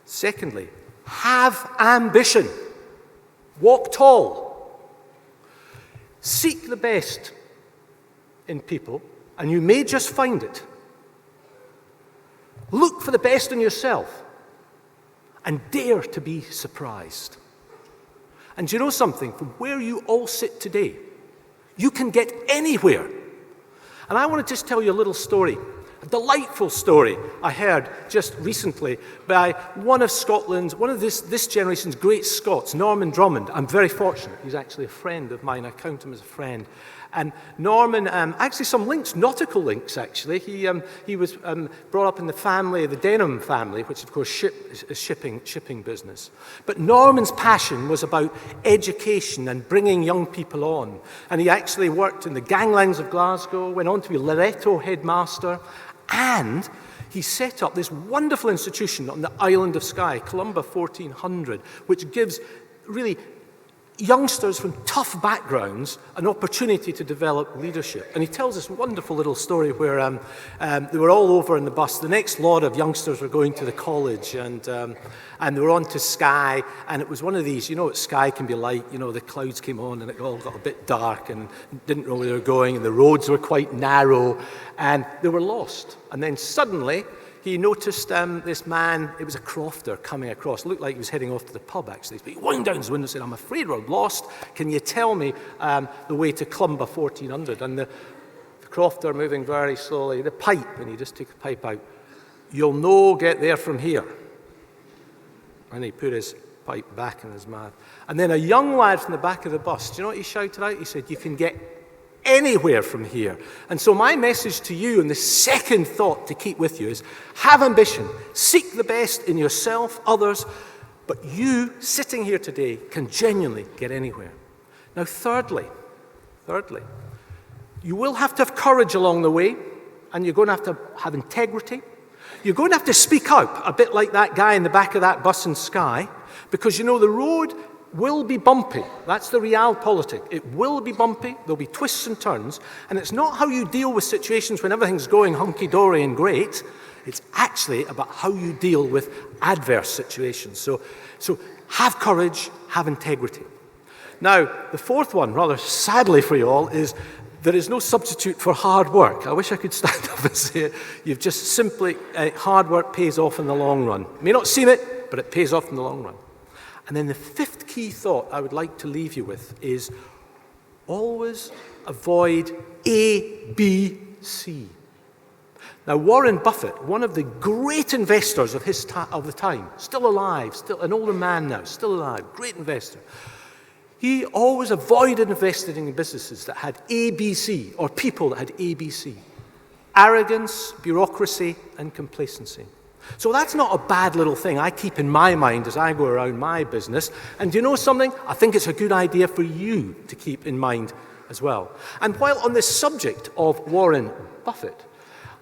C: Secondly, have ambition. Walk tall. Seek the best in people, and you may just find it. Look for the best in yourself, and dare to be surprised. And do you know something? From where you all sit today, you can get anywhere. And I want to just tell you a little story. A delightful story I heard just recently by one of this generation's great Scots, Norman Drummond. I'm very fortunate. He's actually a friend of mine. I count him as a friend. And Norman, actually some links, nautical links actually. He was brought up in the Denham family, which of course is a shipping business. But Norman's passion was about education and bringing young people on. And he actually worked in the ganglands of Glasgow, went on to be Loreto headmaster, and he set up this wonderful institution on the island of Skye, Columba 1400, which gives really youngsters from tough backgrounds an opportunity to develop leadership. And he tells this wonderful little story where they were all over in the bus. The next lot of youngsters were going to the college, and they were on to Skye, and it was one of these, what Skye can be like, the clouds came on and it all got a bit dark and didn't know where they were going, and the roads were quite narrow, and they were lost. And then suddenly he noticed this man, it was a crofter coming across. It looked like he was heading off to the pub, actually. But he wound down his window and said, "I'm afraid we're lost. Can you tell me the way to Clumba 1400? And the crofter, moving very slowly, the pipe, and he just took the pipe out. "You'll no get there from here." And he put his pipe back in his mouth. And then a young lad from the back of the bus, do you know what he shouted out? He said, "You can get anywhere from here." And so my message to you, and the second thought to keep with you, is have ambition. Seek the best in yourself, others, but you, sitting here today, can genuinely get anywhere. Now, thirdly, Thirdly, you will have to have courage along the way, and you're going to have integrity. You're going to have to speak out, a bit like that guy in the back of that bus in Skye, because you know the road will be bumpy. That's the realpolitik. It will be bumpy. There'll be twists and turns. And it's not how you deal with situations when everything's going hunky-dory and great. It's actually about how you deal with adverse situations. So have courage, have integrity. Now, the fourth one, rather sadly for you all, is there is no substitute for hard work. I wish I could stand up and say it. You've just simply, hard work pays off in the long run. You may not seem it, but it pays off in the long run. And then the fifth key thought I would like to leave you with is always avoid A, B, C. Now, Warren Buffett, one of the great investors of the time, still alive, still an older man now, still alive, great investor, he always avoided investing in businesses that had ABC, or people that had ABC. Arrogance, bureaucracy, and complacency. So that's not a bad little thing I keep in my mind as I go around my business. And do you know something? I think it's a good idea for you to keep in mind as well. And while on this subject of Warren Buffett,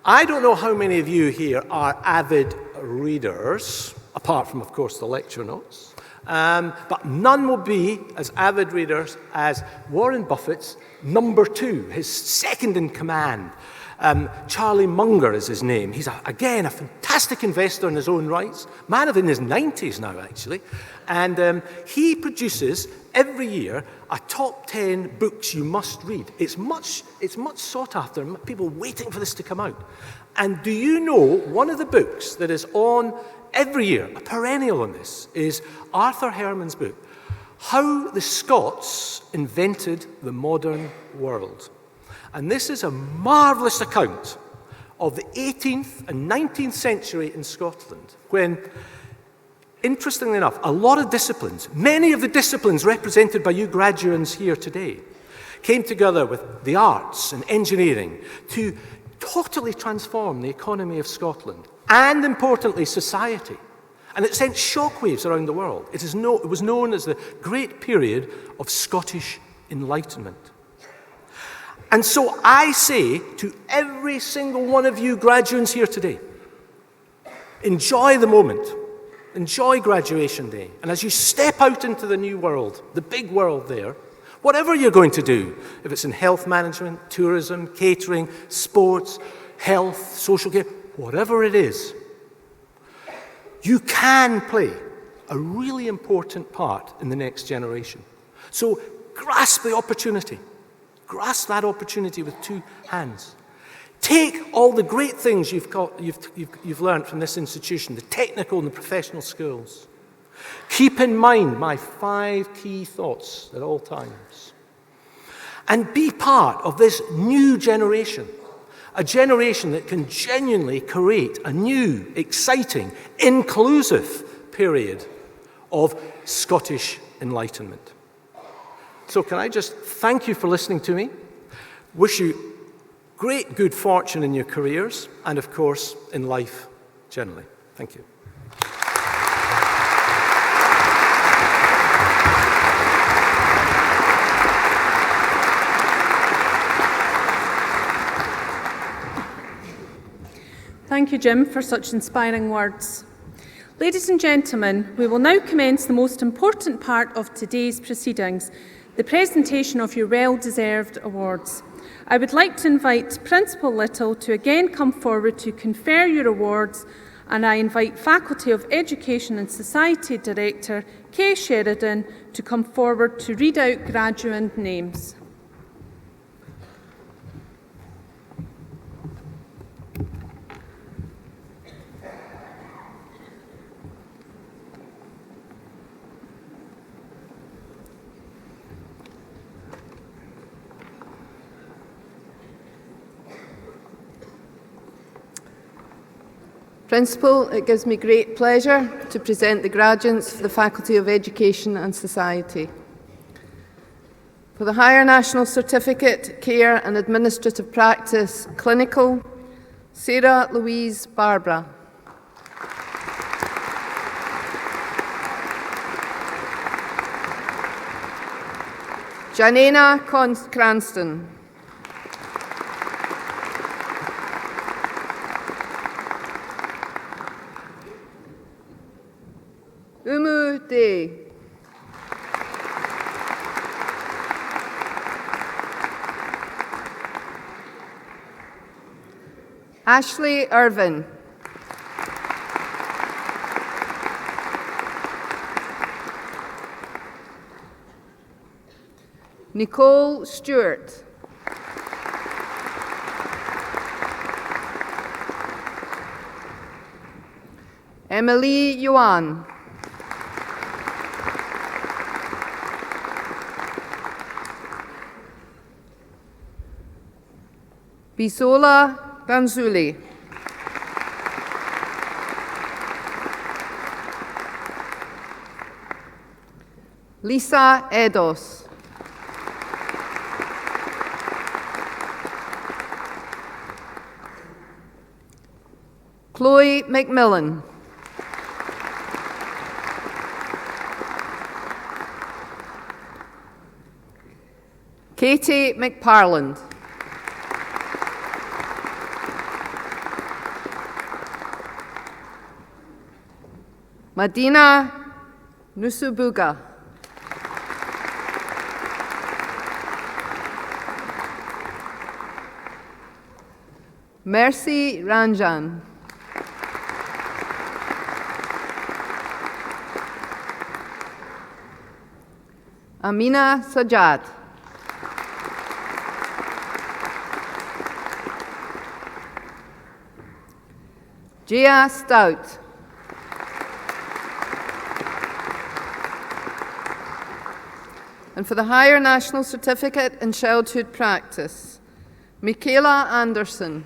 C: I don't know how many of you here are avid readers, apart from, of course, the lecture notes. But none will be as avid readers as Warren Buffett's number 2, his second in command. Charlie Munger is his name. He's, again, a fantastic investor in his own rights. Man in his 90s now, actually. And he produces, every year, a top 10 books you must read. It's much sought after, people waiting for this to come out. And do you know, one of the books that is on every year, a perennial on this, is Arthur Herman's book, How the Scots Invented the Modern World. And this is a marvellous account of the 18th and 19th century in Scotland, when, interestingly enough, a lot of disciplines, many of the disciplines represented by you graduates here today, came together with the arts and engineering to totally transform the economy of Scotland and, importantly, society. And it sent shockwaves around the world. It was known as the Great Period of Scottish Enlightenment. And so I say to every single one of you graduates here today, enjoy the moment, enjoy graduation day, and as you step out into the new world, the big world there, whatever you're going to do, if it's in health management, tourism, catering, sports, health, social care, whatever it is, you can play a really important part in the next generation. So grasp the opportunity. Grasp that opportunity with 2 hands. Take all the great things you've learned from this institution, the technical and the professional skills. Keep in mind my 5 key thoughts at all times. And be part of this new generation, a generation that can genuinely create a new, exciting, inclusive period of Scottish Enlightenment. So can I just thank you for listening to me, wish you great good fortune in your careers, and of course, in life generally. Thank you.
B: Thank you, Jim, for such inspiring words. Ladies and gentlemen, we will now commence the most important part of today's proceedings, the presentation of your well-deserved awards. I would like to invite Principal Little to again come forward to confer your awards, and I invite Faculty of Education and Society Director Kay Sheridan to come forward to read out graduate names.
D: Principal, it gives me great pleasure to present the graduates for the Faculty of Education and Society. For the Higher National Certificate, Care and Administrative Practice, Clinical, Sarah Louise Barbara. Janina Cranston. Umu Day. Ashley Irvin. Nicole Stewart. Emily Yuan. Bisola Banzuli. Lisa Edos. Chloe McMillan. Katie McParland. Madina Nusubuga. Mercy Ranjan. Amina Sajad. Jia Stout. And for the Higher National Certificate in Childhood Practice, Michaela Anderson.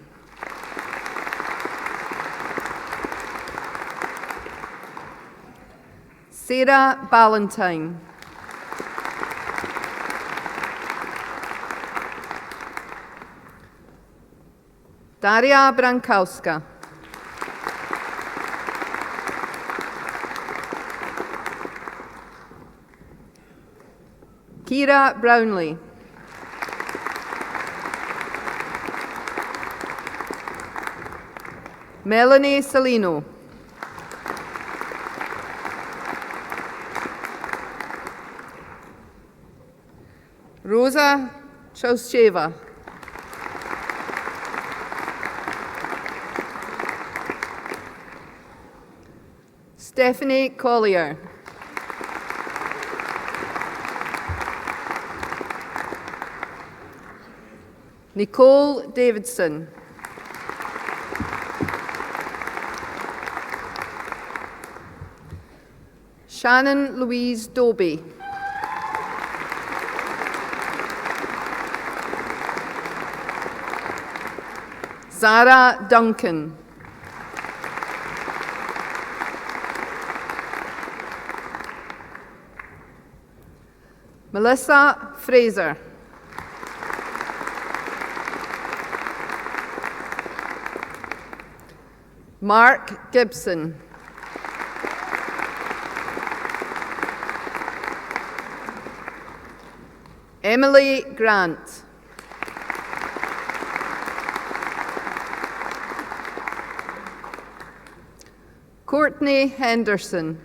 D: Sarah Ballantyne. Daria Brankowska. Kira Brownlee. Melanie Salino. Rosa Chausheva. Stephanie Collier. Nicole Davidson. Shannon Louise Doby. Zara Duncan. Melissa Fraser. Mark Gibson. Emily Grant. Courtney Henderson.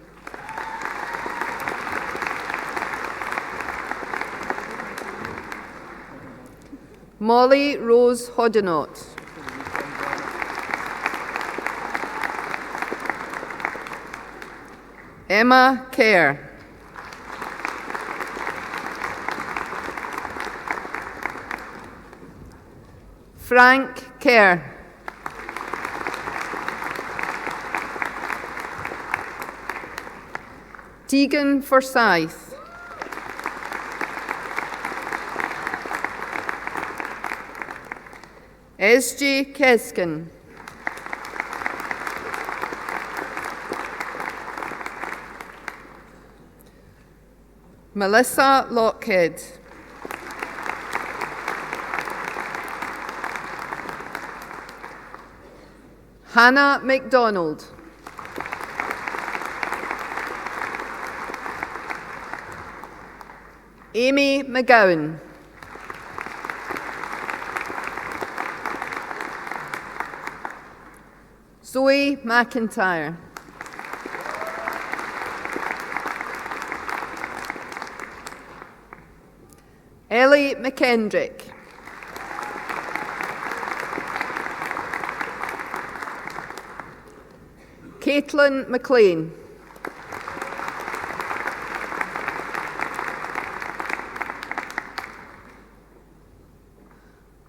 D: Molly Rose Hodgenott. Emma Kerr. Frank Kerr. Tegan Forsyth. S.J. Keskin. Melissa Lockhead. Hannah MacDonald. Amy McGowan. Zoe McIntyre. Ellie McKendrick. Caitlin McLean.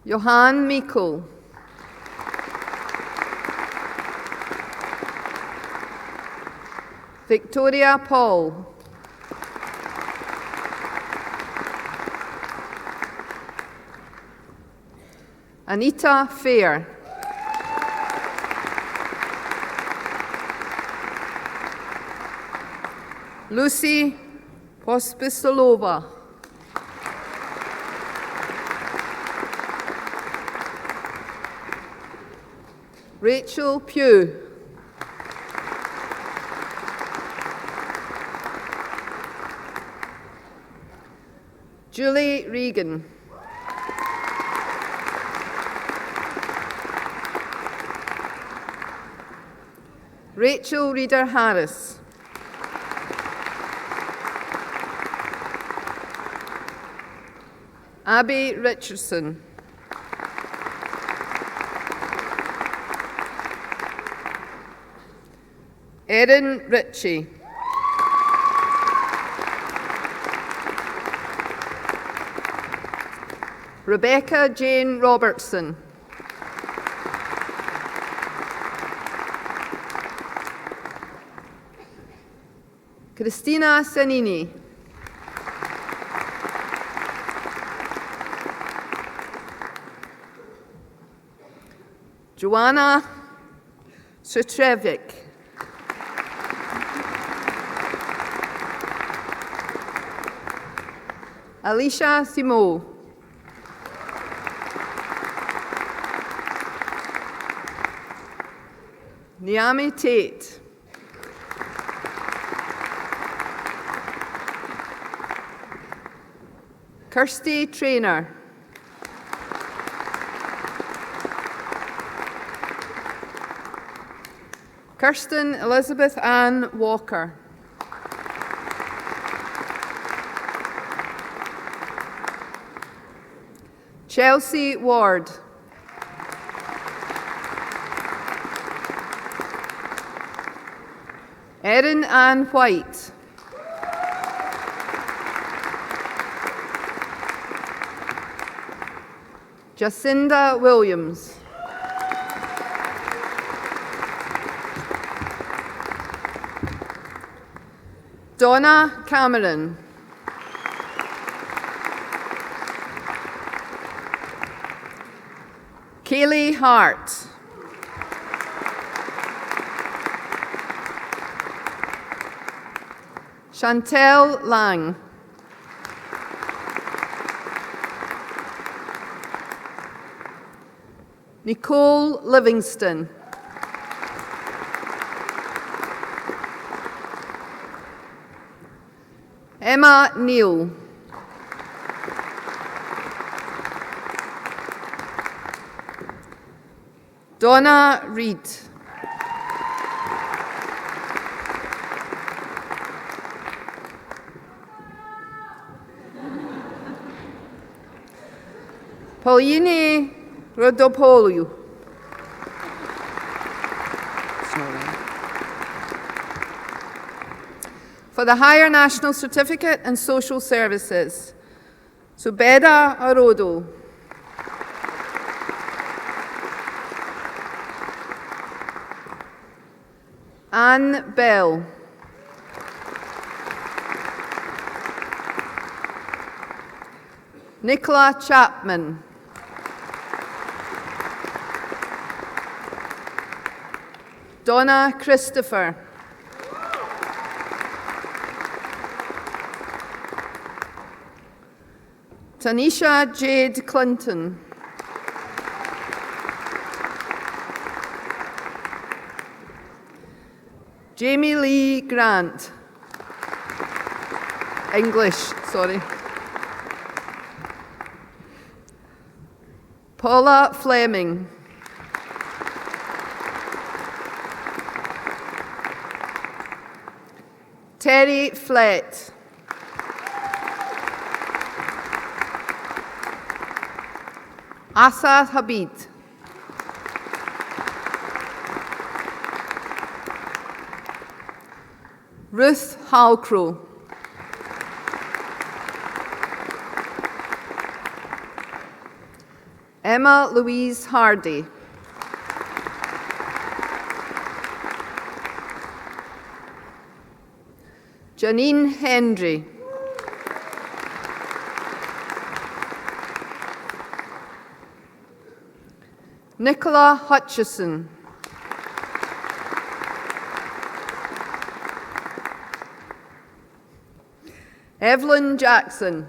D: Johan Mikkel. Victoria Paul. Anita Fair. Lucy Pospisilova. Rachel Pugh. Julie Regan. Rachel Reader Harris. Abby Richardson. Erin Ritchie. Rebecca Jane Robertson. Christina Sanini. Joanna Sutrevic. Alicia Simo. Niami Tate. Kirsty Traynor. Kirsten Elizabeth Ann Walker. Chelsea Ward. Erin Ann White. Jacinda Williams. Donna Cameron. Kaylee Hart. Chantel Lang. Nicole Livingston. Emma Neal. Donna Reed. Pauline Rodopoulou. For the Higher National Certificate in Social Services, Subeda Arodo. Anne Bell. Nicola Chapman. Donna Christopher. Tanisha Jade Clinton. Jamie Lee Grant. English, sorry. Paula Fleming. Terry Flett. Asad Habib. Ruth Halcrow. Emma Louise Hardy. Janine Hendry. Nicola Hutchison. Evelyn Jackson.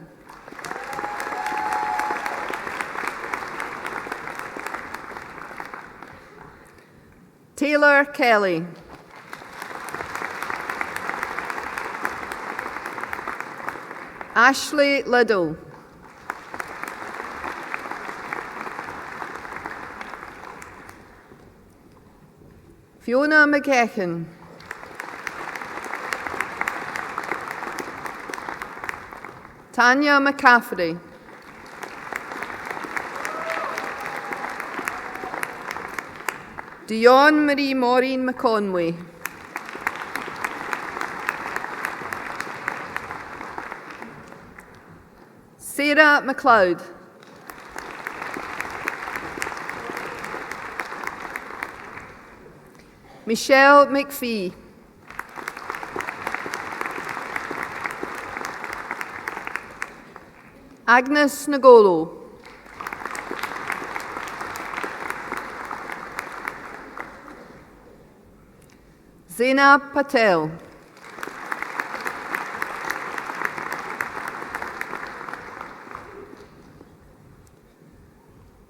D: Taylor Kelly. Ashley Liddle. Fiona McGeechan. Tanya McCaffrey. Dion Marie Maureen McConway. Sarah McLeod. Michelle McPhee. Agnes Nagolo. Zainab Patel.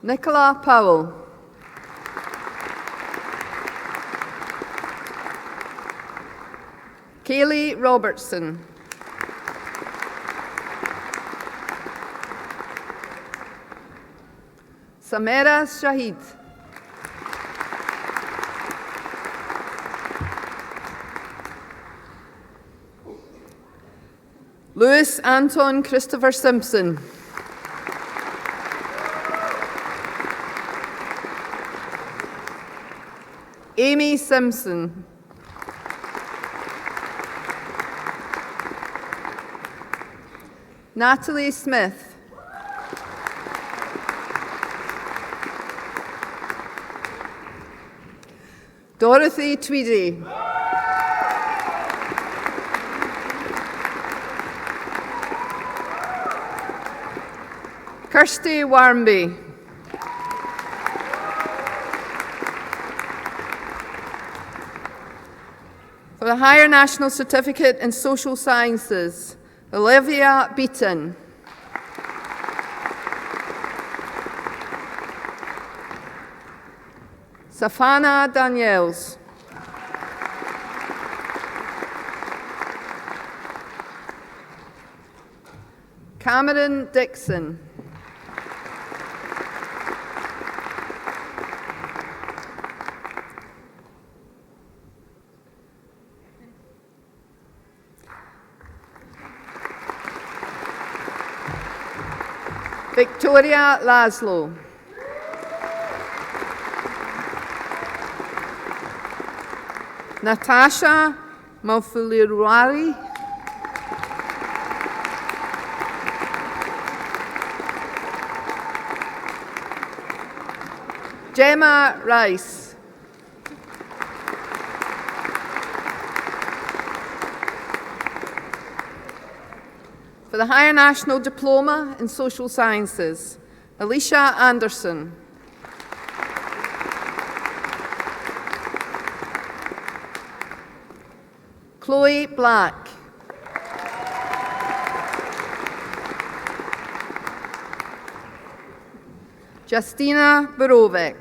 D: Nicola Powell. Kaylee Robertson. Samira Shahid. Louis Anton Christopher Simpson. Amy Simpson. Natalie Smith. Dorothy Tweedy. Kirsty Warmby. For the Higher National Certificate in Social Sciences, Olivia Beaton. Safana Daniels. Cameron Dixon. Victoria Laszlo. Natasha Mafulirwari. Gemma Rice. For the Higher National Diploma in Social Sciences, Alicia Anderson. Chloe Black. Justina Borovec.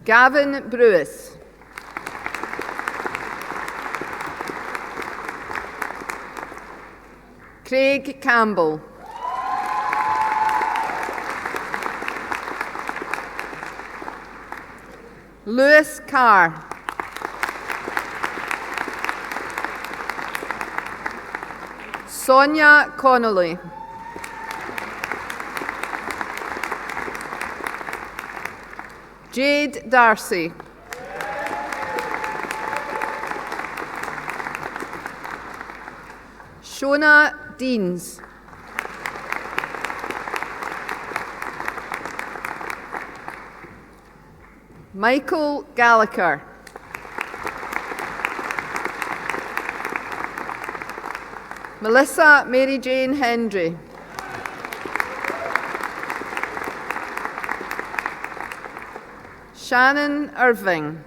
D: Gavin Brewis. Craig Campbell. Lewis Carr. Sonia Connolly. Jade Darcy. Shona Deans. Michael Gallagher. Melissa Mary Jane Hendry. Shannon Irving.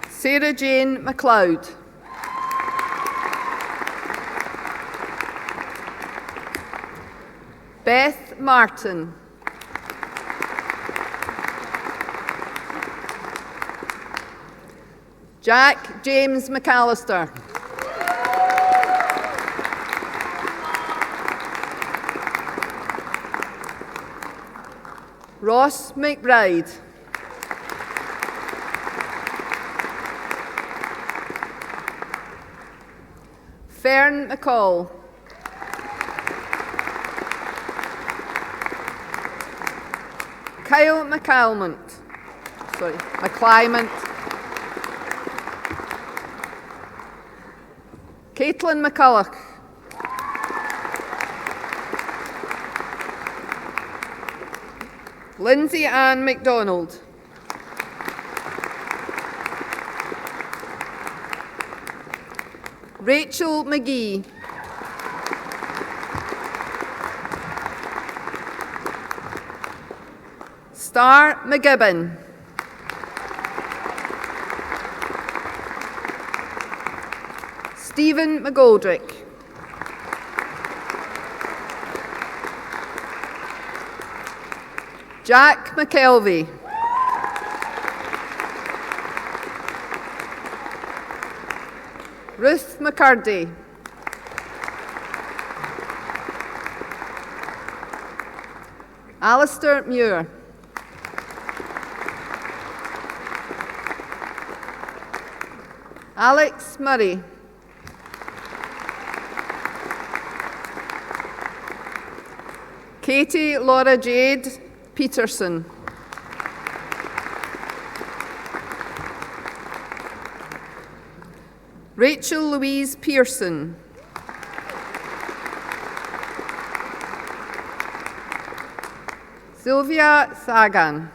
D: Sarah Jane MacLeod. Beth Martin. Jack James McAllister. Ross McBride. Fern McCall. Kyle McCalmont. McClymont. Caitlin McCulloch. Lindsay Ann MacDonald. Rachel McGee. Star McGibbon. Stephen McGoldrick. Jack McKelvey. Ruth McCurdy. Alistair Muir. Alex Murray. Katie Laura Jade Peterson. Rachel Louise Pearson. Sylvia Sagan.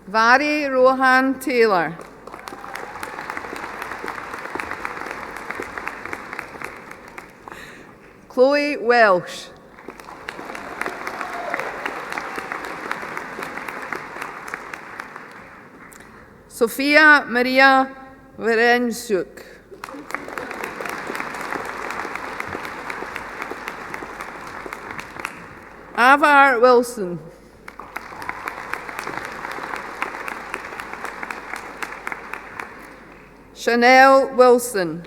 D: Vari Rohan Taylor. Chloe Welsh. Sophia Maria Verenchuk. Avar Wilson. Chanel Wilson.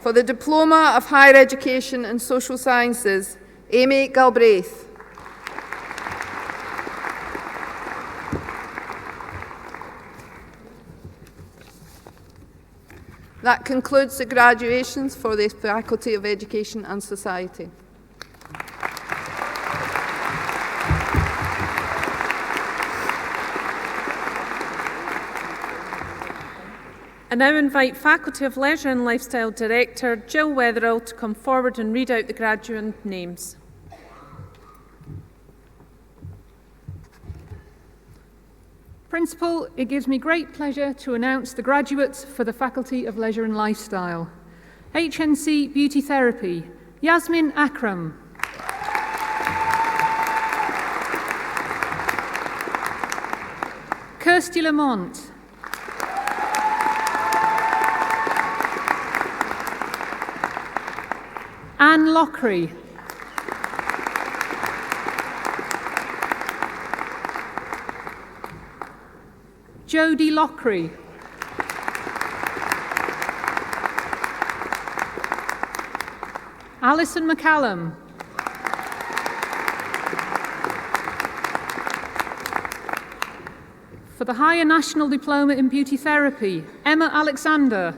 D: For the Diploma of Higher Education and Social Sciences, Amy Galbraith. That concludes the graduations for the Faculty of Education and Society.
B: I now invite Faculty of Leisure and Lifestyle Director Jill Wetherill to come forward and read out the graduate names.
E: Principal, it gives me great pleasure to announce the graduates for the Faculty of Leisure and Lifestyle. HNC Beauty Therapy, Yasmin Akram. Kirsty Lamont. Anne Lockery. Jodie Lockery. Alison McCallum. For the Higher National Diploma in Beauty Therapy, Emma Alexander.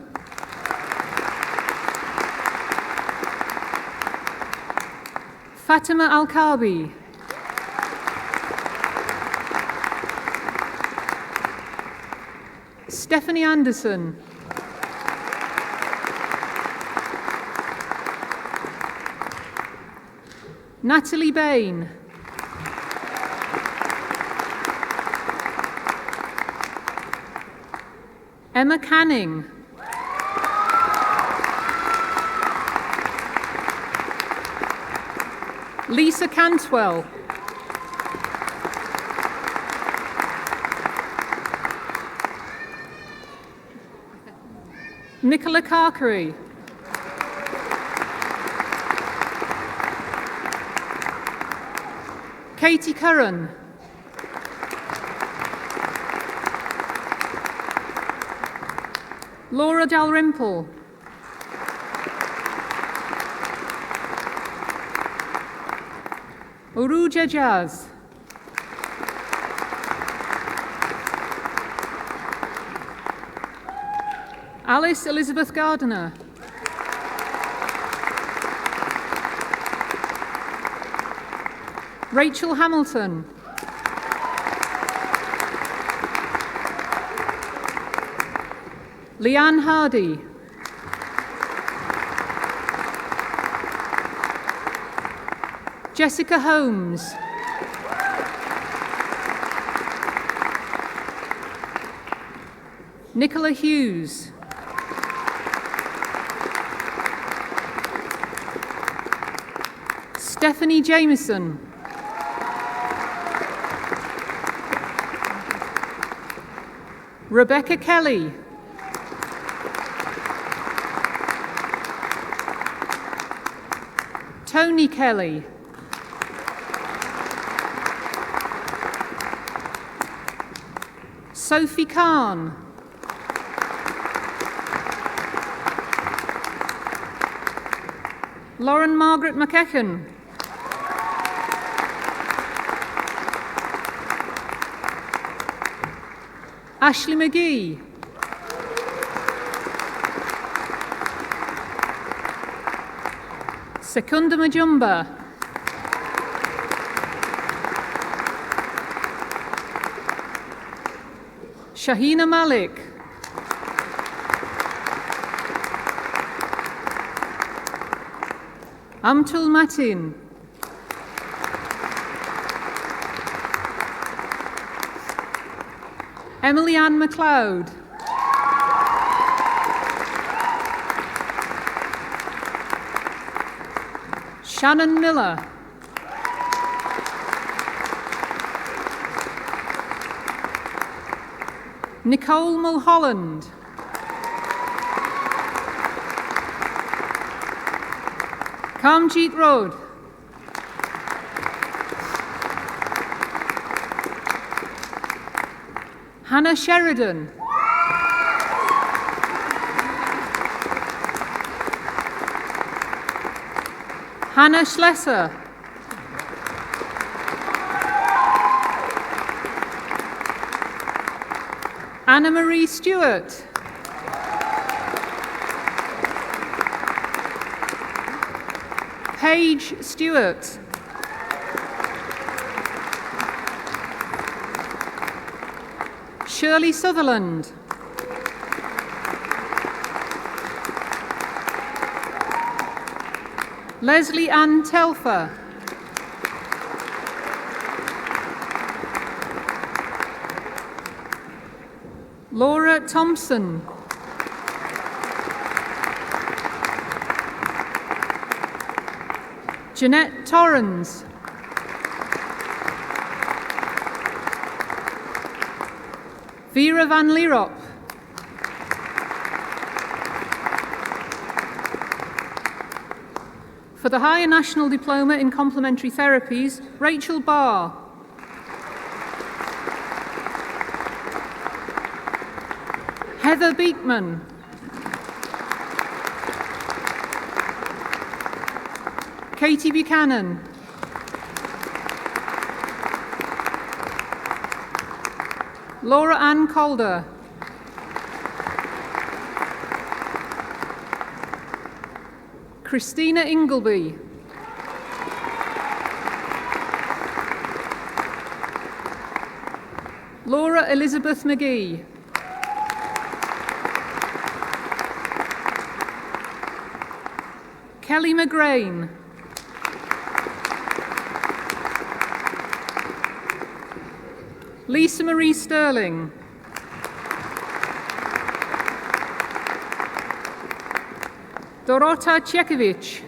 E: Fatima Al-Kabi. Stephanie Anderson. Natalie Bain. Emma Canning. Lisa Cantwell. Nicola Carkery. Katie Curran. Laura Dalrymple. Uruja Jazz. Alice Elizabeth Gardiner. Rachel Hamilton. Leanne Hardy. Jessica Holmes. Nicola Hughes. Stephanie Jameson. Rebecca Kelly. Tony Kelly. Sophie Khan. Lauren Margaret McEchen. Ashley McGee. Sekunda Majumba. Shahina Malik. Amtul Matin. Emily Ann MacLeod. Shannon Miller. Nicole Mulholland. Kamjeet Road. Hannah Sheridan. Hannah Schlesser. Anna Marie Stewart. Paige Stewart. Shirley Sutherland. Leslie Ann Telfer. Laura Thompson. Jeanette Torrens. Vera Van Lierop. For the Higher National Diploma in Complementary Therapies, Rachel Barr. Heather Beekman. Katie Buchanan. Laura Ann Calder. Christina Ingleby. Laura Elizabeth McGee. Kelly McGrain. Lisa Marie Sterling. Dorota Czekovic.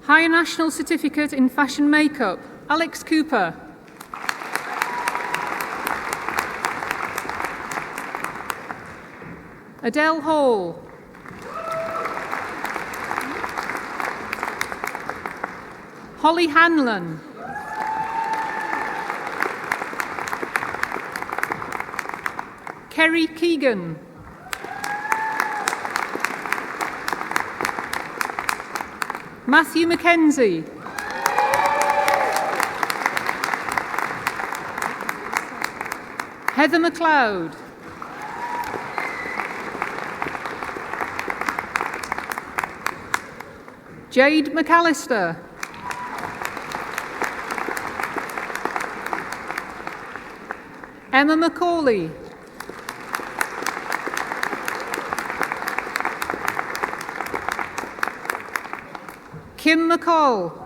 E: Higher National Certificate in Fashion Makeup, Alex Cooper. Adele Hall. Holly Hanlon. Kerry Keegan. Matthew Mackenzie. Heather McLeod. Jade McAllister. Emma McCauley. Kim McCall.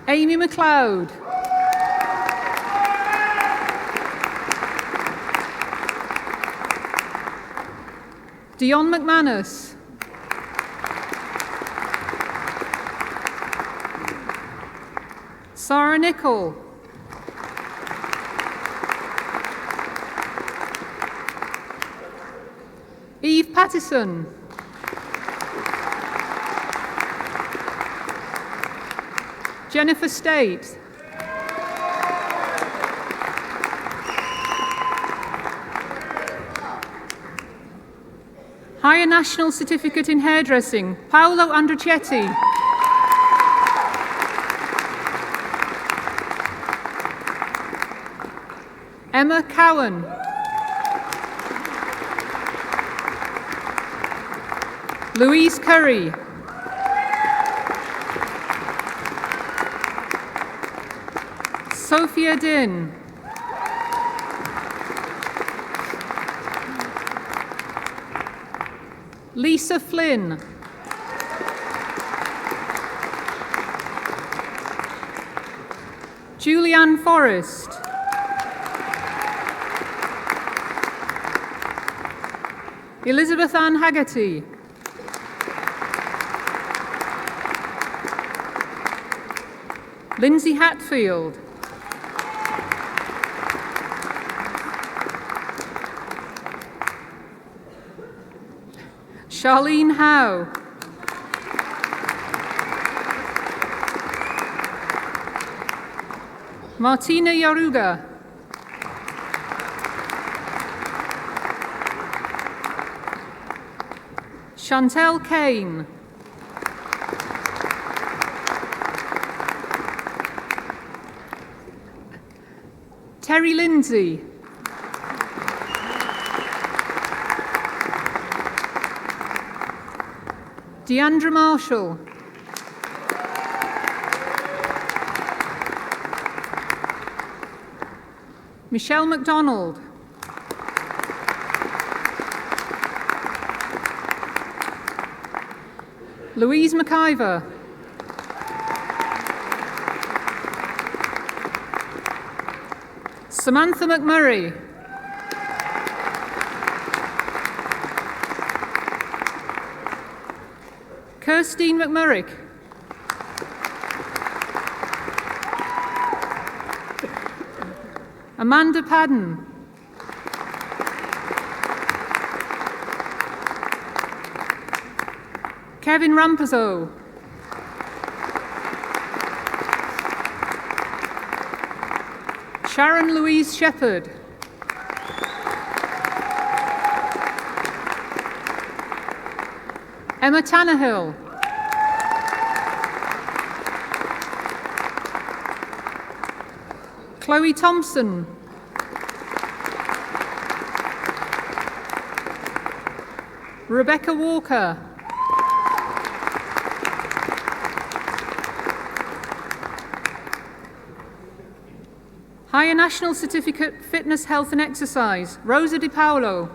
E: Amy McLeod. Dion McManus. Sarah Nichol. Eve Pattison. Jennifer State. Higher National Certificate in Hairdressing, Paolo Andricetti. Emma Cowan. Louise Curry. Sophia Din. Lisa Flynn. Julianne Forrest. Elizabeth Ann Haggerty. Lindsay Hatfield. Charlene Howe. Martina Yaruga. Chantel Kane. Terry Lindsay. Deandra Marshall. Michelle McDonald. Louise McIver. Samantha McMurray. Kirstine McMurrick. Amanda Padden. Kevin Rampazzo. Sharon Louise Shepherd. Emma Tannehill. Chloe Thompson. Rebecca Walker. Higher National Certificate Fitness, Health and Exercise, Rosa Di Paolo.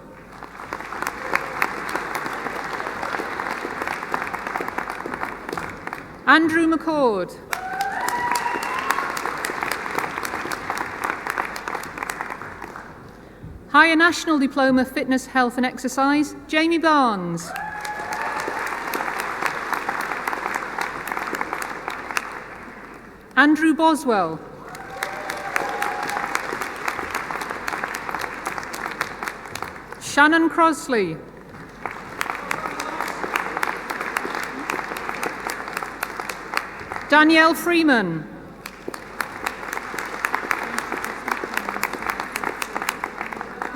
E: Andrew McCord. Higher National Diploma Fitness, Health and Exercise, Jamie Barnes. Andrew Boswell. Shannon Crosley. Danielle Freeman.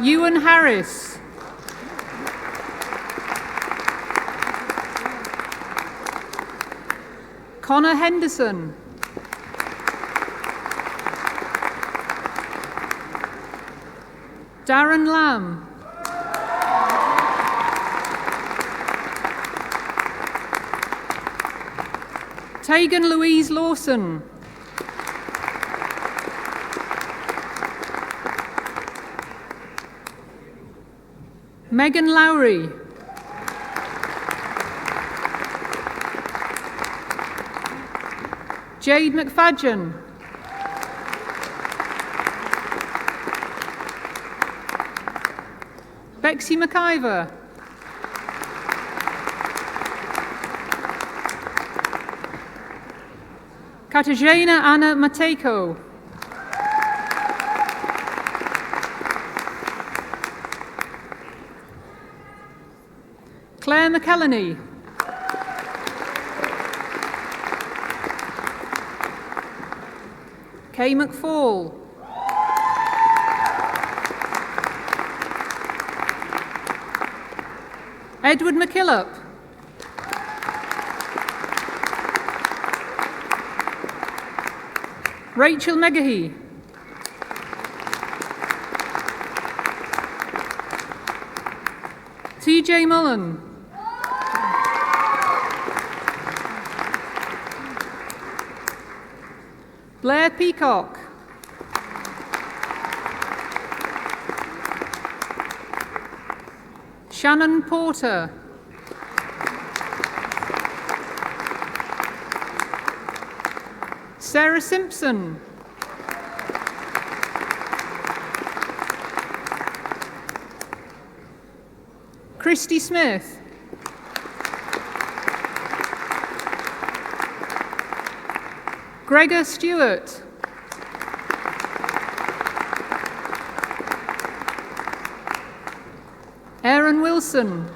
E: Ewan Harris. Connor Henderson. Darren Lamb. Tegan Louise Lawson. Megan Lowry. Jade McFadgen. Bexy McIver. Katarzyna Anna Matejko. Claire McElhenney. Kay McFall. Edward McKillop. Rachel Megahy. TJ Mullen. Blair Peacock. Shannon Porter. Sarah Simpson. Christy Smith. Gregor Stewart. Aaron Wilson.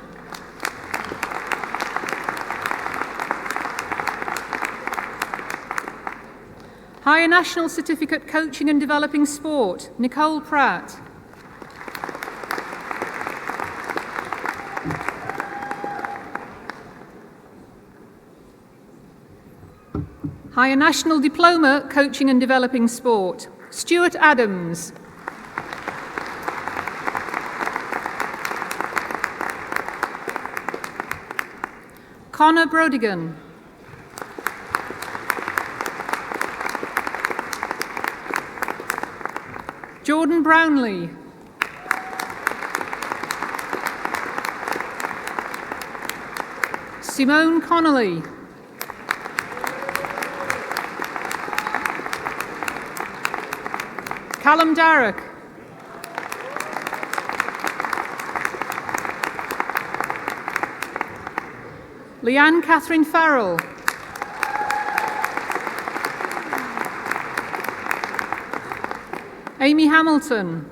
E: Higher National Certificate Coaching and Developing Sport, Nicole Pratt. Higher National Diploma Coaching and Developing Sport, Stuart Adams. Connor Brodigan. Jordan Brownlee. Simone Connolly. Callum Darroch. Leanne Catherine Farrell. Amy Hamilton.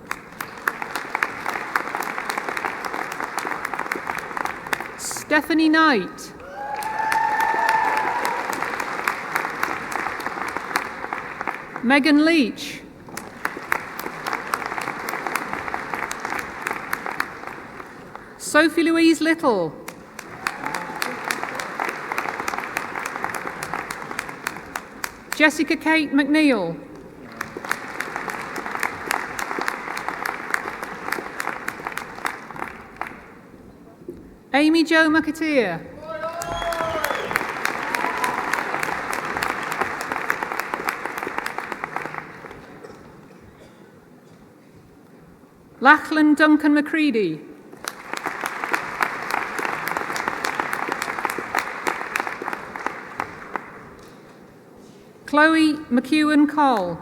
E: Stephanie Knight. Megan Leach. Sophie Louise Little. Jessica Kate McNeil. Amy Jo McAteer. Lachlan Duncan McCready. Chloe McEwen Cole.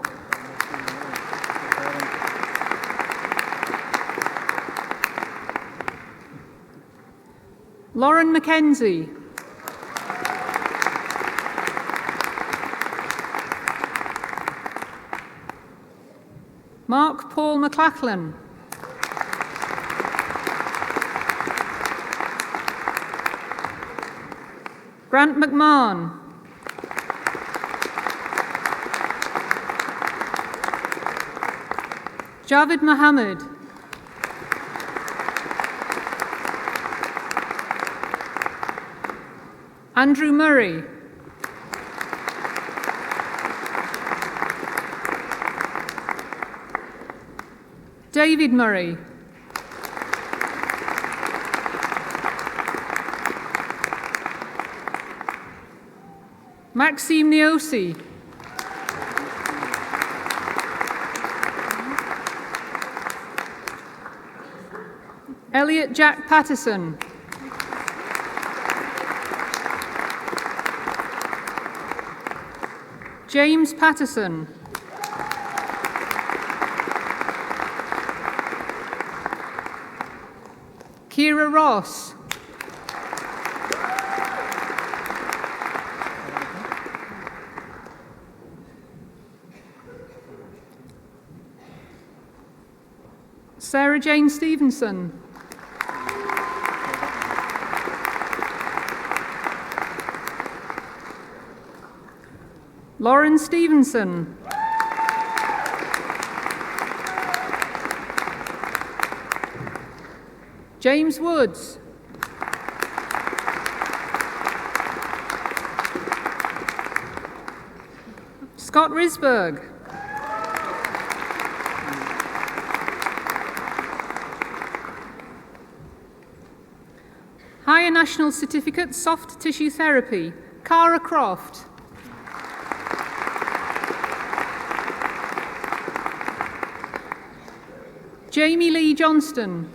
E: Lauren Mackenzie. Mark Paul McLachlan. Grant McMahon. Javid Mohammed. Andrew Murray. David Murray. Maxime Niosi. Elliot Jack Patterson. James Patterson. Kira Ross. Sarah Jane Stevenson. Lauren Stevenson. James Woods. Scott Risberg. Higher National Certificate, Soft Tissue Therapy, Cara Croft. Jamie Lee Johnston.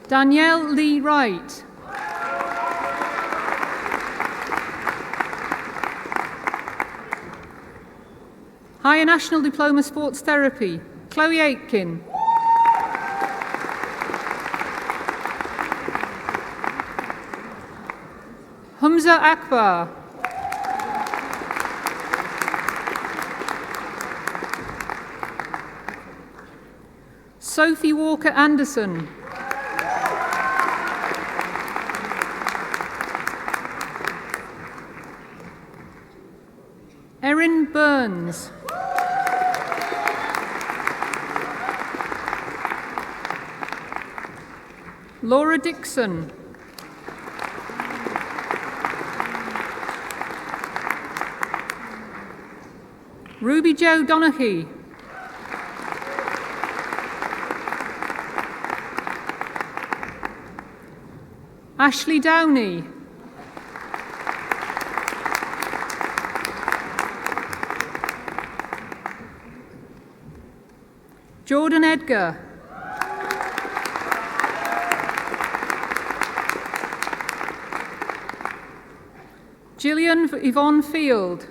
E: Danielle Lee Wright. Higher National Diploma Sports Therapy, Chloe Aitken. Humza Akbar. Sophie Walker Anderson. Erin Burns. Laura Dixon. Ruby Jo Donaghy. Ashley Downey. Jordan Edgar. Gillian Yvonne Field.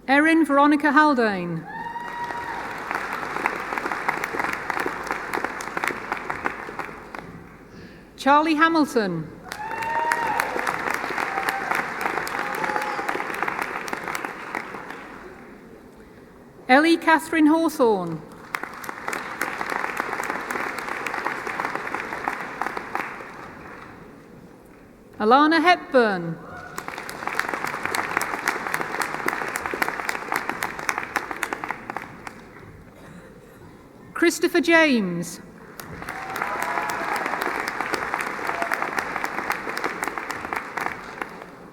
E: Erin Veronica Haldane. Charlie Hamilton. Ellie Catherine Hawthorne. Alana Hepburn. Christopher James.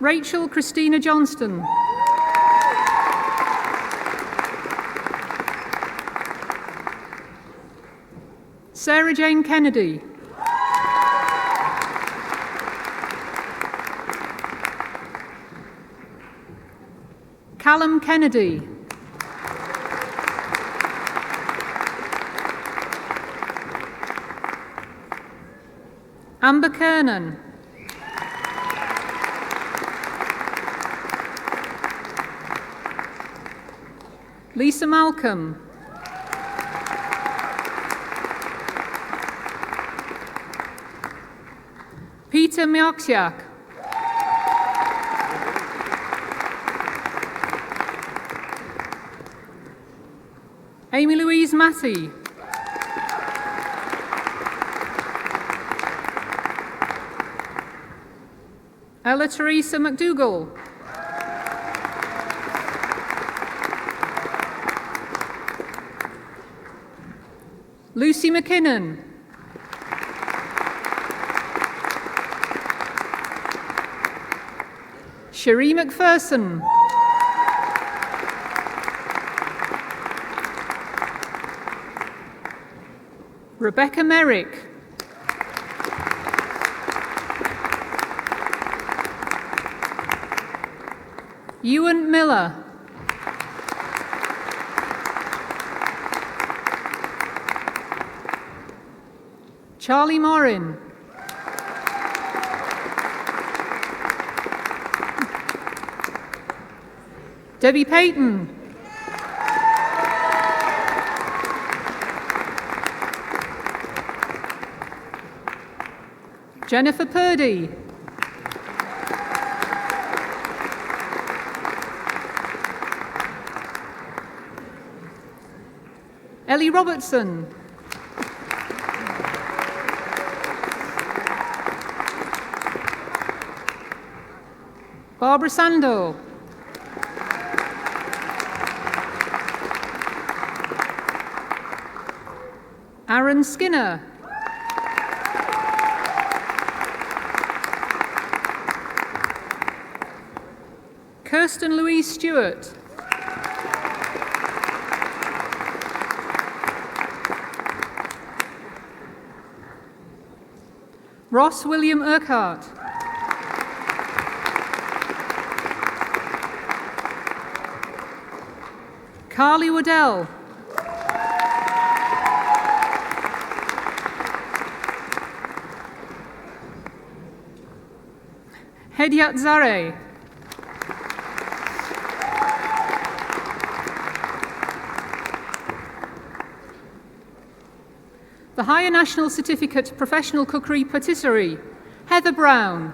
E: Rachel Christina Johnston. Sarah Jane Kennedy. Callum Kennedy. Amber Kernan. Lisa Malcolm. Peter Miaksiak. Amy Louise Matty. Ella Teresa McDougall. Lucy McKinnon. Cherie McPherson. Rebecca Merrick. Ewan Miller. Charlie Morin. Debbie Payton. Jennifer Purdy. Ellie Robertson. Barbara Sando. Aaron Skinner. Kirsten Louise Stewart. Ross William Urquhart. Carly Waddell. Hediat Zareh. The Higher National Certificate Professional Cookery Patisserie, Heather Brown.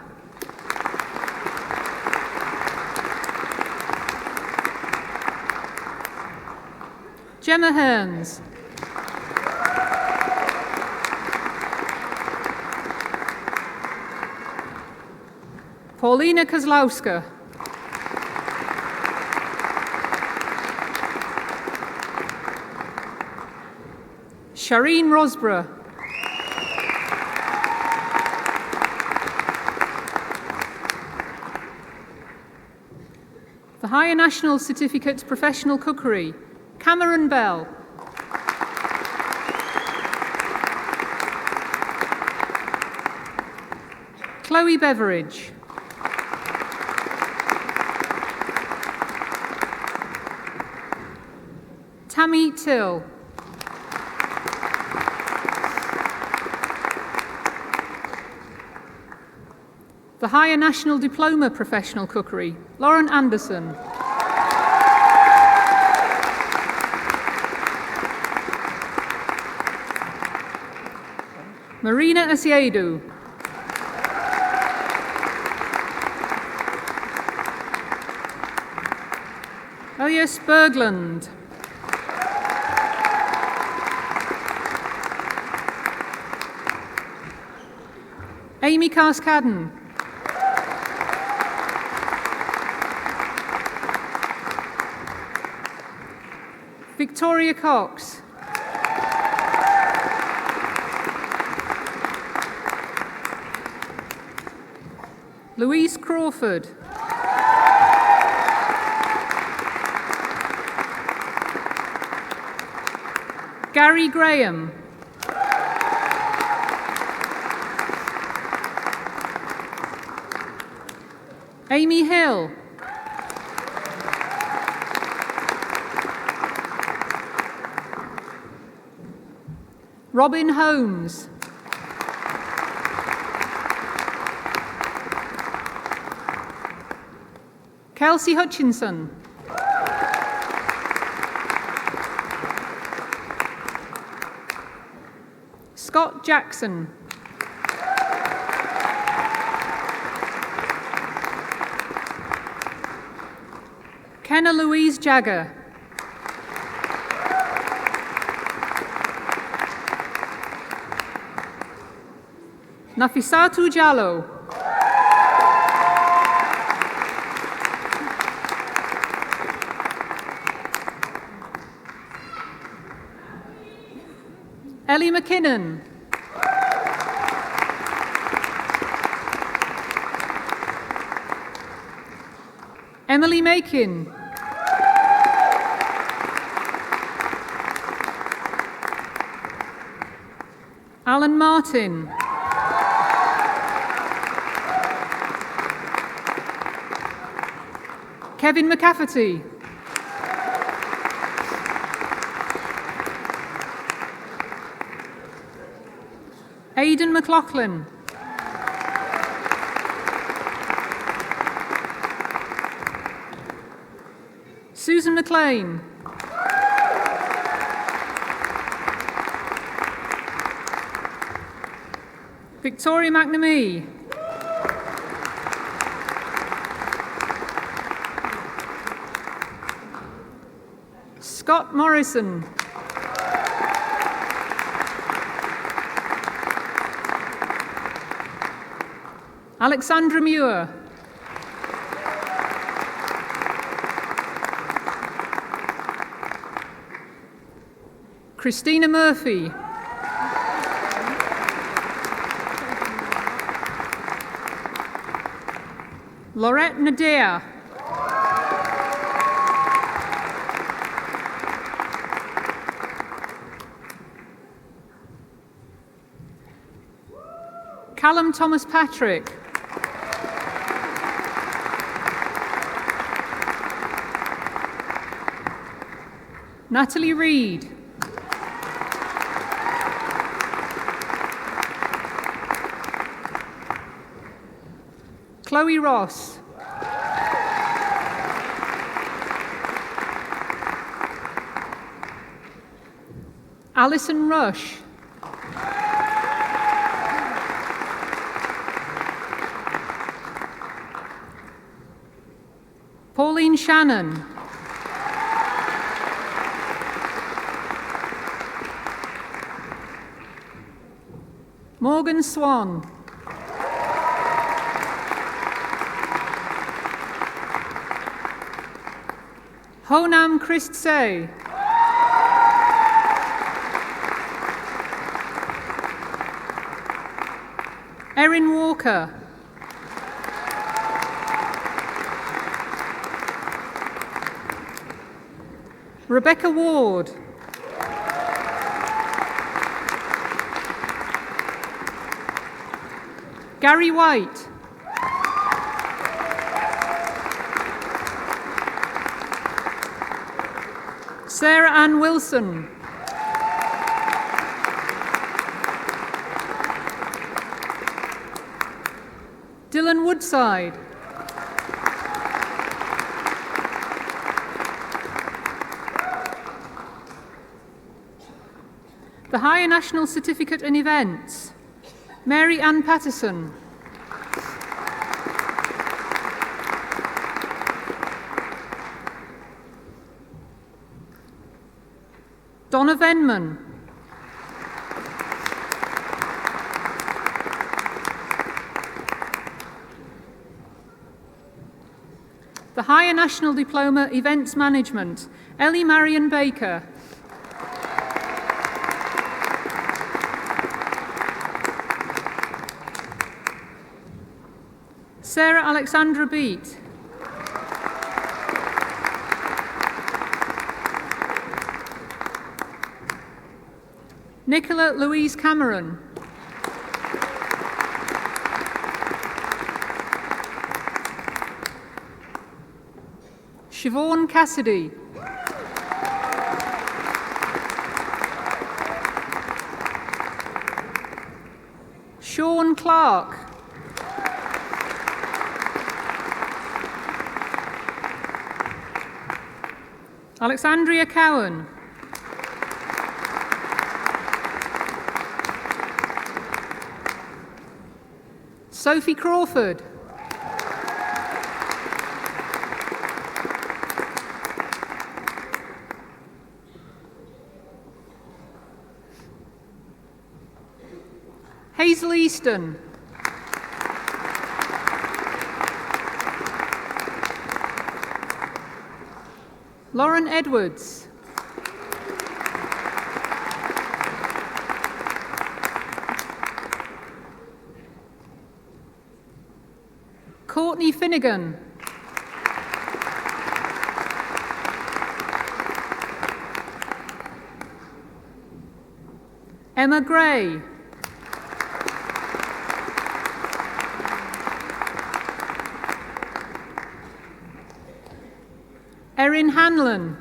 E: Gemma Hearns. Paulina Kozlowska. Shireen Rosborough. The Higher National Certificate Professional Cookery, Cameron Bell. Chloe Beveridge. Tammy Till. The Higher National Diploma Professional Cookery, Lauren Anderson. Marina Asiedu. Elias Bergland. Amy Carskadden. Victoria Cox. Louise Crawford. Gary Graham. Amy Hill. Robin Holmes. Kelsey Hutchinson. Scott Jackson. Kenna Louise Jagger. Nafisatu Jallo. Ellie McKinnon. Emily Makin. Alan Martin. Kevin McCafferty. Aidan McLaughlin. Susan McLean. Victoria McNamee. Scott Morrison. Alexandra Muir. Christina Murphy. Laurette Nadir. Callum Thomas Patrick. Natalie Reid. Chloe Ross. Alison Rush. Pauline Shannon. Morgan Swan. Honam Christsay. Erin Walker. Rebecca Ward. Gary White. Sarah Ann Wilson. Dylan Woodside. The Higher National Certificate and Events. Mary Ann Patterson. Donna Venman. the Higher National Diploma Events Management, Ellie Marion Baker. Sarah Alexandra Beat. Nicola Louise Cameron. Siobhan Cassidy. Sean Clark. Alexandria Cowan. Sophie Crawford. Hazel Easton. Lauren Edwards. Courtney Finnegan. Emma Gray. Erin Hanlon.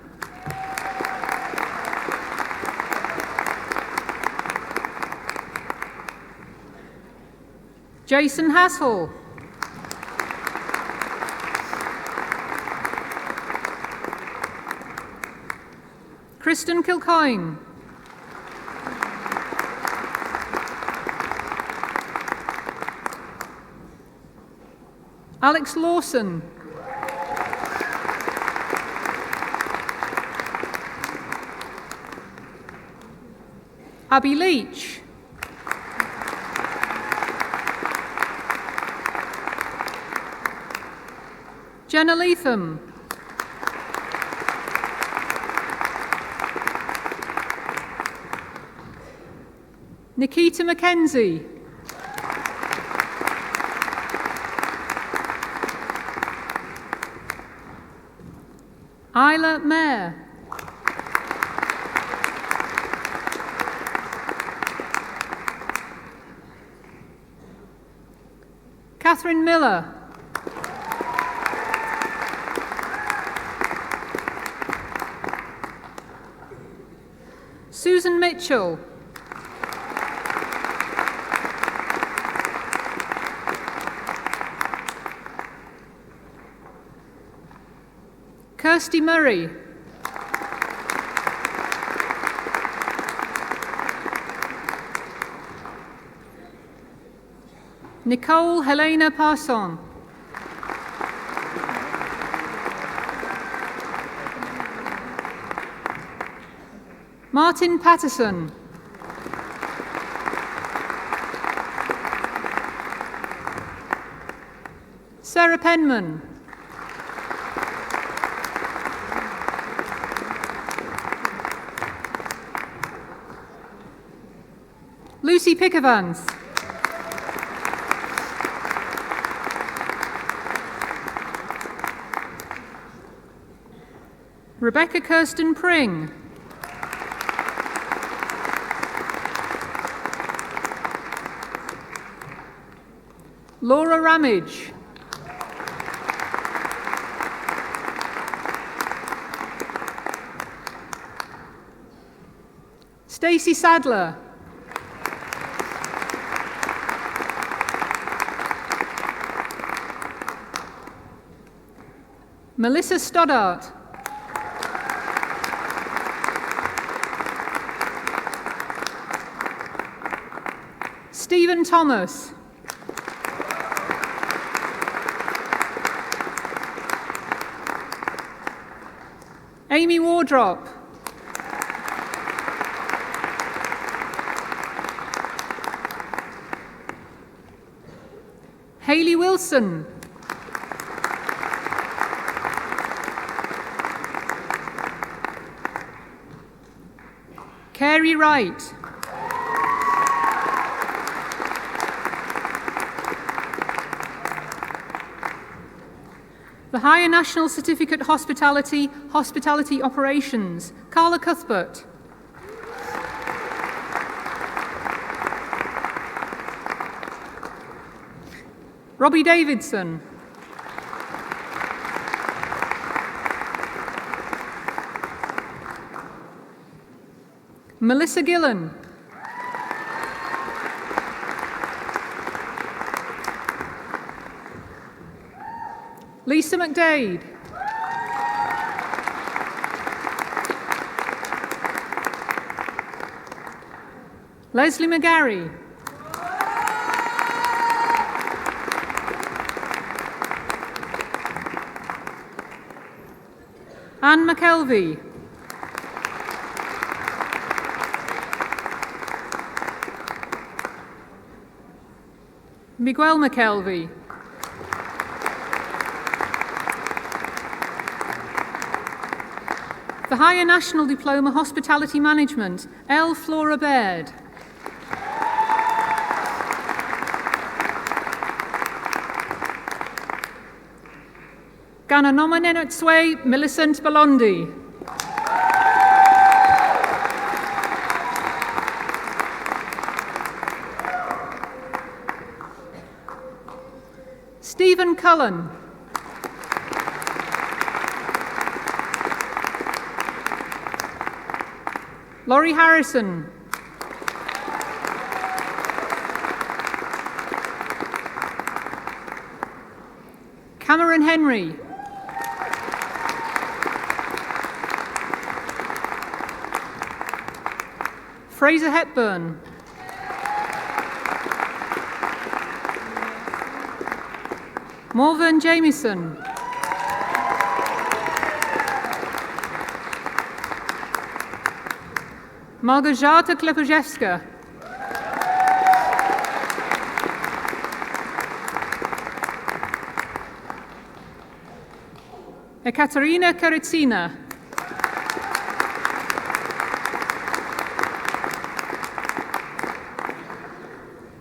E: Jason Hassel. Kristen Kilcoyne. Alex Lawson. Abby Leach. Jenna Leatham. Nikita McKenzie. Isla Mayer. Catherine Miller. Susan Mitchell. Kirsty Murray. Nicole Helena Parson. Martin Patterson. Sarah Penman. Lucy Pickavans. Rebecca Kirsten Pring. Laura Ramage. Stacey Sadler. Melissa Stoddart. Stephen Thomas. Amy Wardrop. Hayley Wilson. Carey Wright. The Higher National Certificate Hospitality, Hospitality Operations, Carla Cuthbert. Robbie Davidson. Melissa Gillen. Lisa McDade. Leslie McGarry. Anne McKelvey. Miguel McKelvey. The Higher National Diploma Hospitality Management, L. Flora Baird. Gana nominetswe Millicent Balondi. Stephen Cullen. Laurie Harrison. Cameron Henry. Fraser Hepburn. Morven Jamieson. Małgorzata Klepojewska. Ekaterina Karycina.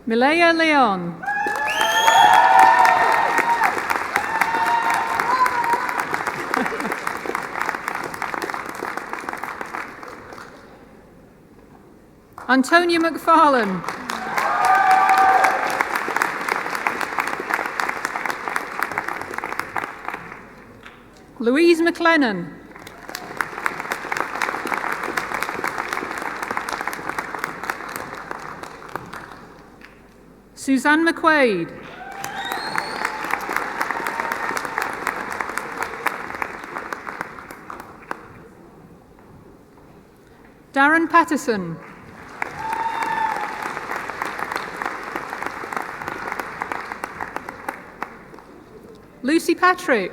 E: Milea Leon. Antonia McFarlane. Louise McLennan. Suzanne McQuaid. Darren Patterson. Lucy Patrick.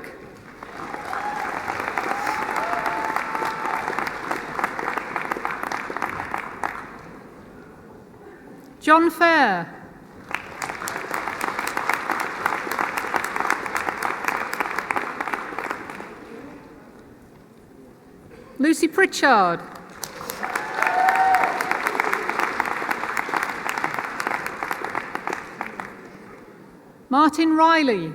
E: John Fair. Lucy Pritchard. Martin Riley.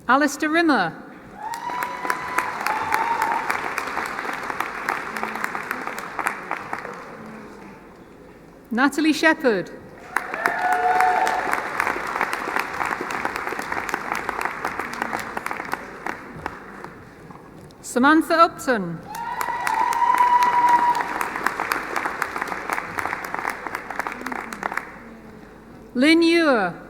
E: Alistair Rimmer. Natalie Shepherd. Samantha Upton. Lynn Ewer.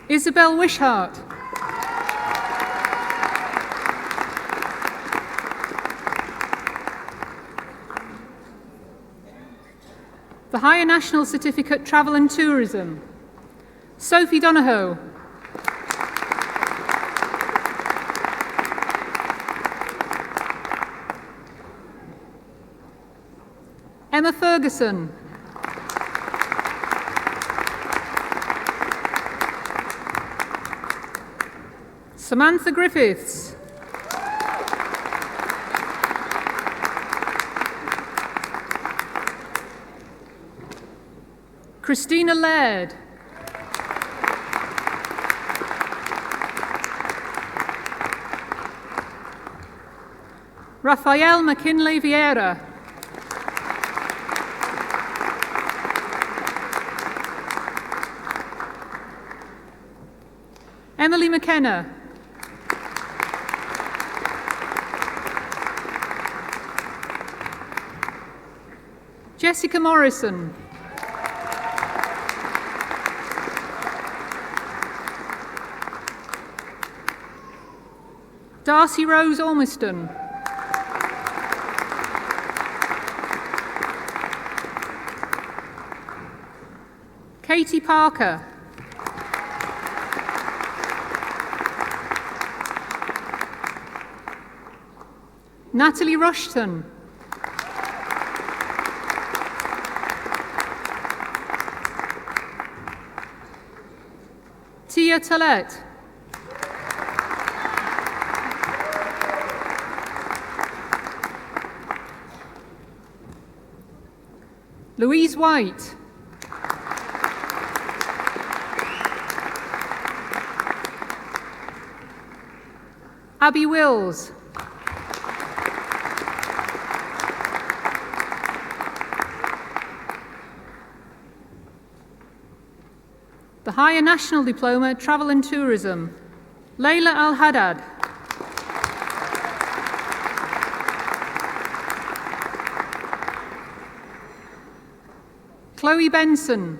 E: Isabel Wishart. The Higher National Certificate Travel and Tourism, Sophie Donahoe. Emma Ferguson. Samantha Griffiths. Christina Laird. Rafael McKinley Vieira. Emily McKenna. Jessica Morrison. Darcy Rose Ormiston. Katie Parker. Natalie Rushton. Tia Tallett. Louise White. Abby Wills. The Higher National Diploma, Travel and Tourism, Layla Al-Haddad. Chloe Benson.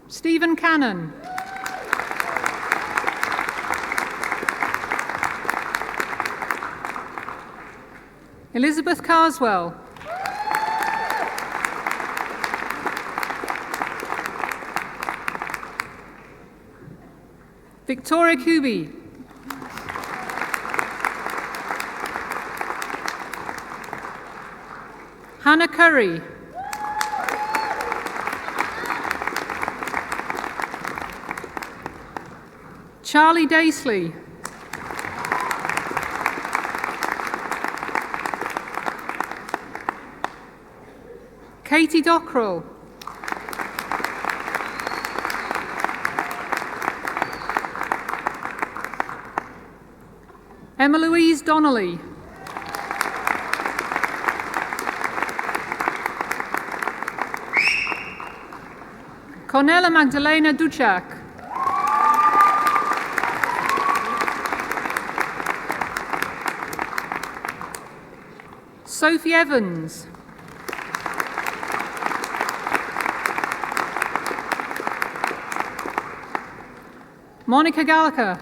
E: Stephen Cannon. Elizabeth Carswell. Victoria Kubi. Hannah Curry. Charlie Daisley. Katie Dockrell. Emma Louise Donnelly. Cornella Magdalena Duchak. Sophie Evans. Monica Gallagher.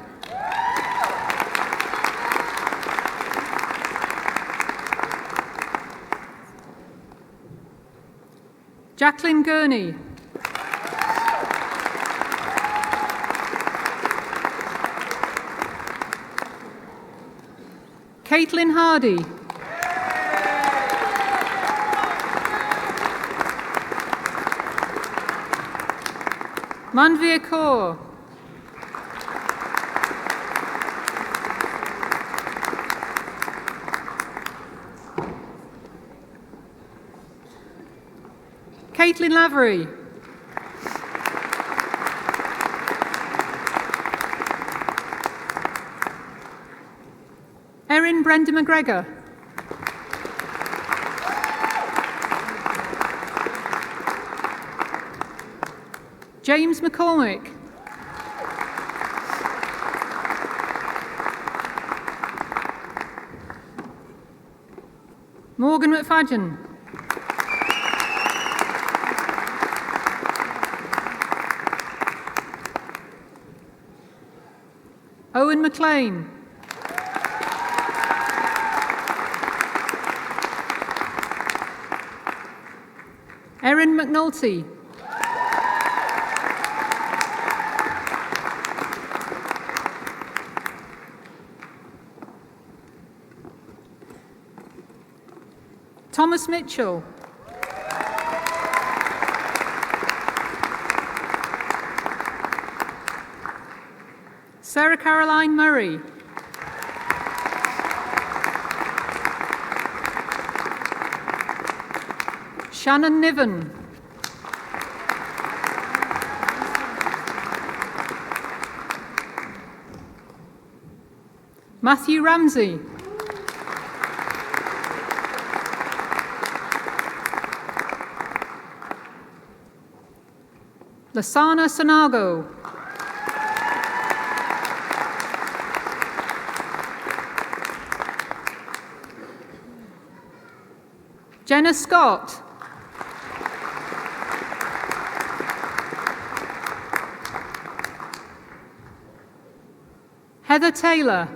E: Jacqueline Gurney. Caitlin Hardy. Manvir Kaur. Caitlin Lavery. Erin Brenda McGregor. James McCormick. Morgan McFadden. Owen McLean. Erin McNulty. Thomas Mitchell. Sarah Caroline Murray. Shannon Niven. Matthew Ramsey. Lasana Sanago. Jenna Scott. Heather Taylor.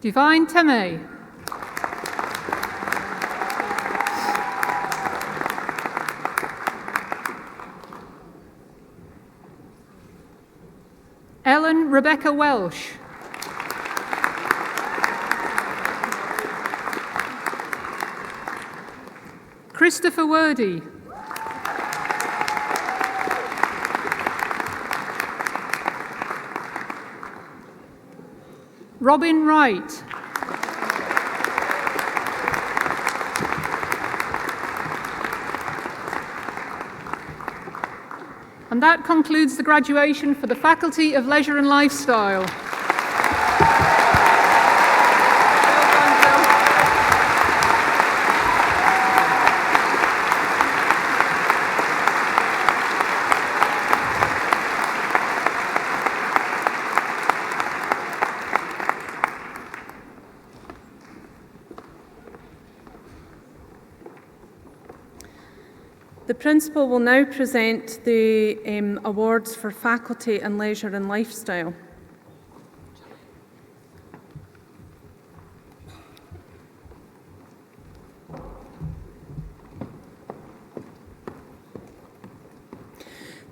E: Divine Teme. Ellen Rebecca Welsh. Christopher Wordy. Robin Wright. And that concludes the graduation for the Faculty of Leisure and Lifestyle.
B: The Principal will now present the awards for Faculty and Leisure and Lifestyle.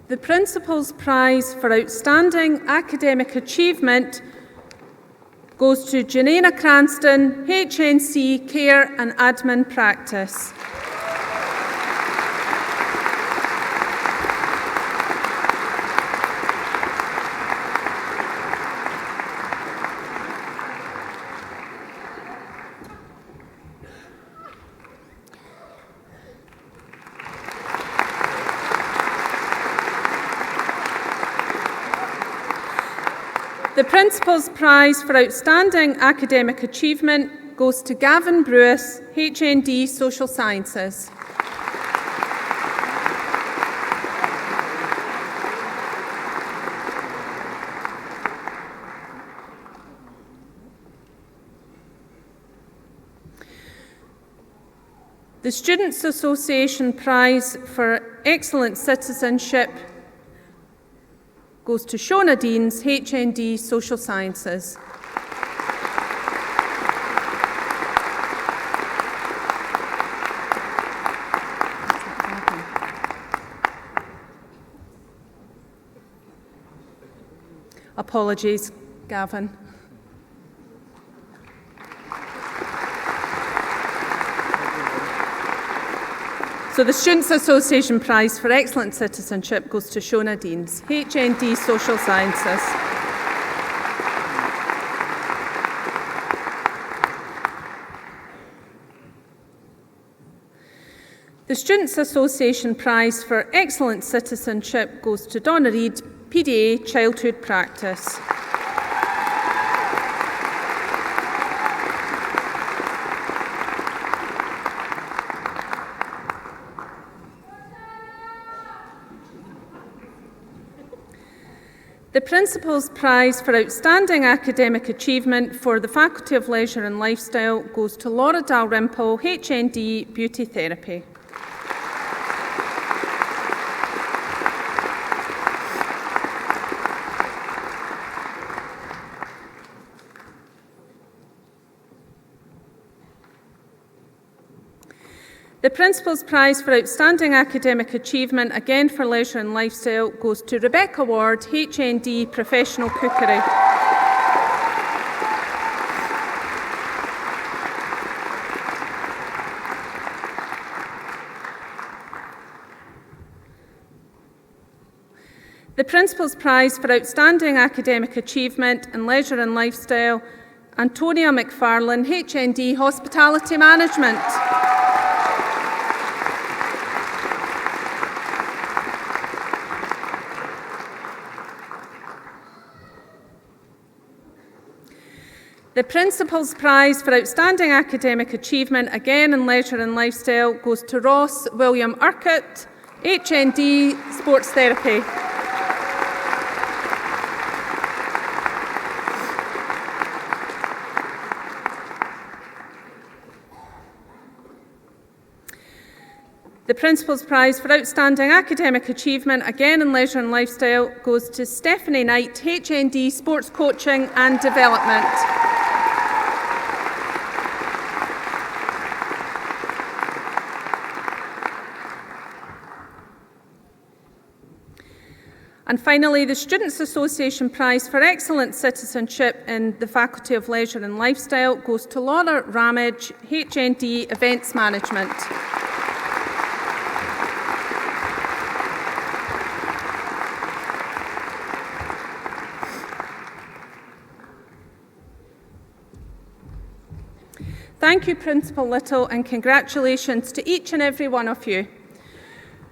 B: The Principal's Prize for Outstanding Academic Achievement goes to Janina Cranston, HNC Care and Admin Practice. The Principal's Prize for Outstanding Academic Achievement goes to Gavin Brewis, HND Social Sciences. The Students' Association Prize for Excellent Citizenship goes to Shona Deans, HND Social Sciences. Apologies, Gavin. So the Students' Association Prize for Excellent Citizenship goes to Shona Deans, HND Social Sciences. The Students' Association Prize for Excellent Citizenship goes to Donna Reid, PDA Childhood Practice. The Principal's Prize for Outstanding Academic Achievement for the Faculty of Leisure and Lifestyle goes to Laura Dalrymple, HND Beauty Therapy. The Principal's Prize for Outstanding Academic Achievement, again for Leisure and Lifestyle, goes to Rebecca Ward, HND Professional Cookery. The Principal's Prize for Outstanding Academic Achievement in Leisure and Lifestyle, Antonia McFarlane, HND Hospitality Management. The Principal's Prize for Outstanding Academic Achievement, again in Leisure and Lifestyle, goes to Ross William Urquhart, HND Sports Therapy. The Principal's Prize for Outstanding Academic Achievement, again in Leisure and Lifestyle, goes to Stephanie Knight, HND Sports Coaching and Development. And finally, the Students' Association Prize for Excellent Citizenship in the Faculty of Leisure and Lifestyle goes to Laura Ramage, HND Events Management. Thank you, Principal Little, and congratulations to each and every one of you.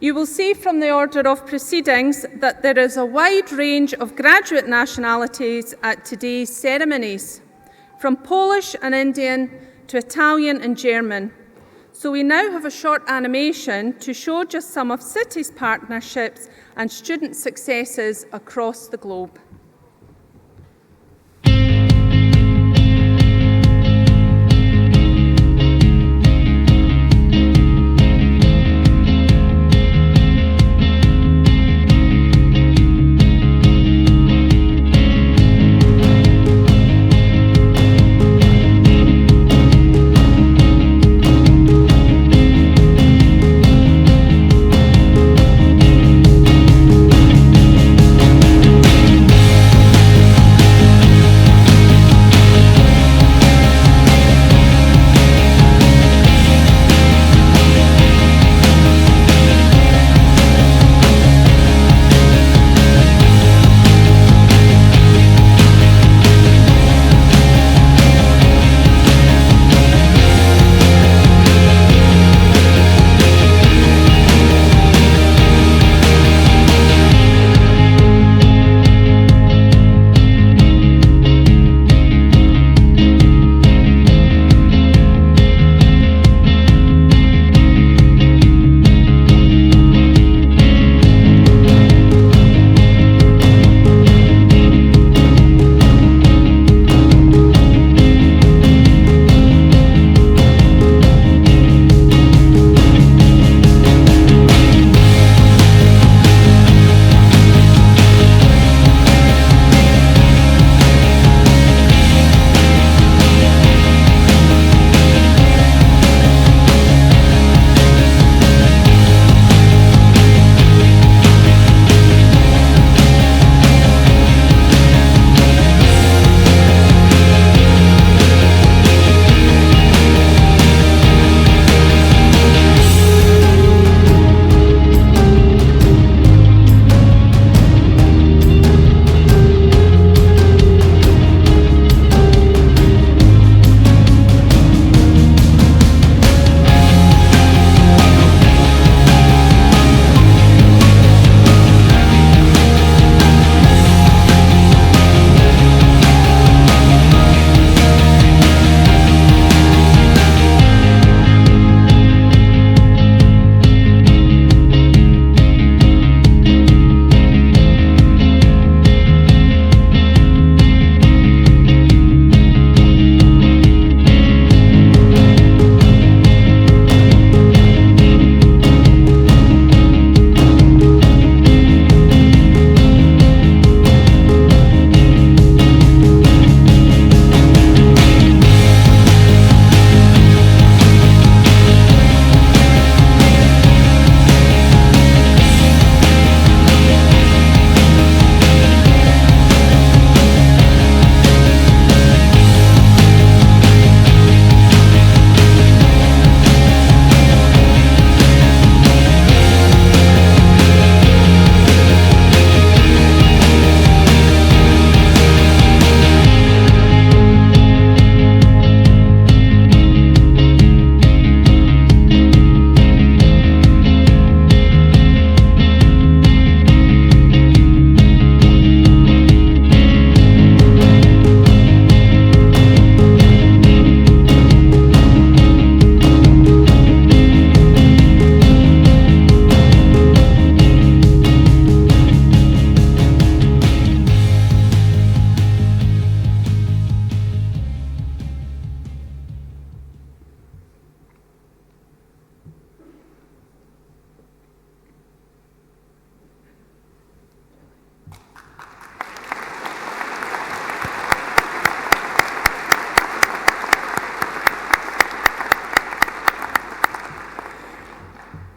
B: You will see from the order of proceedings that there is a wide range of graduate nationalities at today's ceremonies, from Polish and Indian to Italian and German. So we now have a short animation to show just some of City's partnerships and student successes across the globe.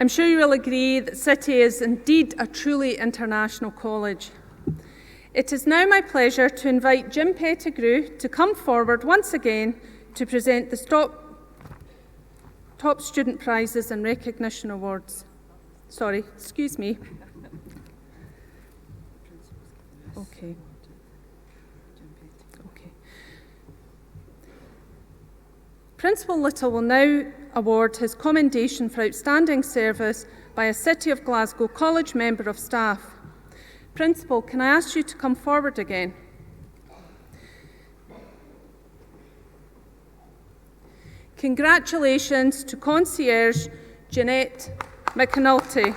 B: I'm sure you will agree that City is indeed a truly international college. It is now my pleasure to invite Jim Pettigrew to come forward once again to present the top student prizes and recognition awards. Sorry, excuse me. Okay. Principal Little will now award his commendation for outstanding service by a City of Glasgow College Member of Staff. Principal, can I ask you to come forward again? Congratulations to Concierge Jeanette McAnulty.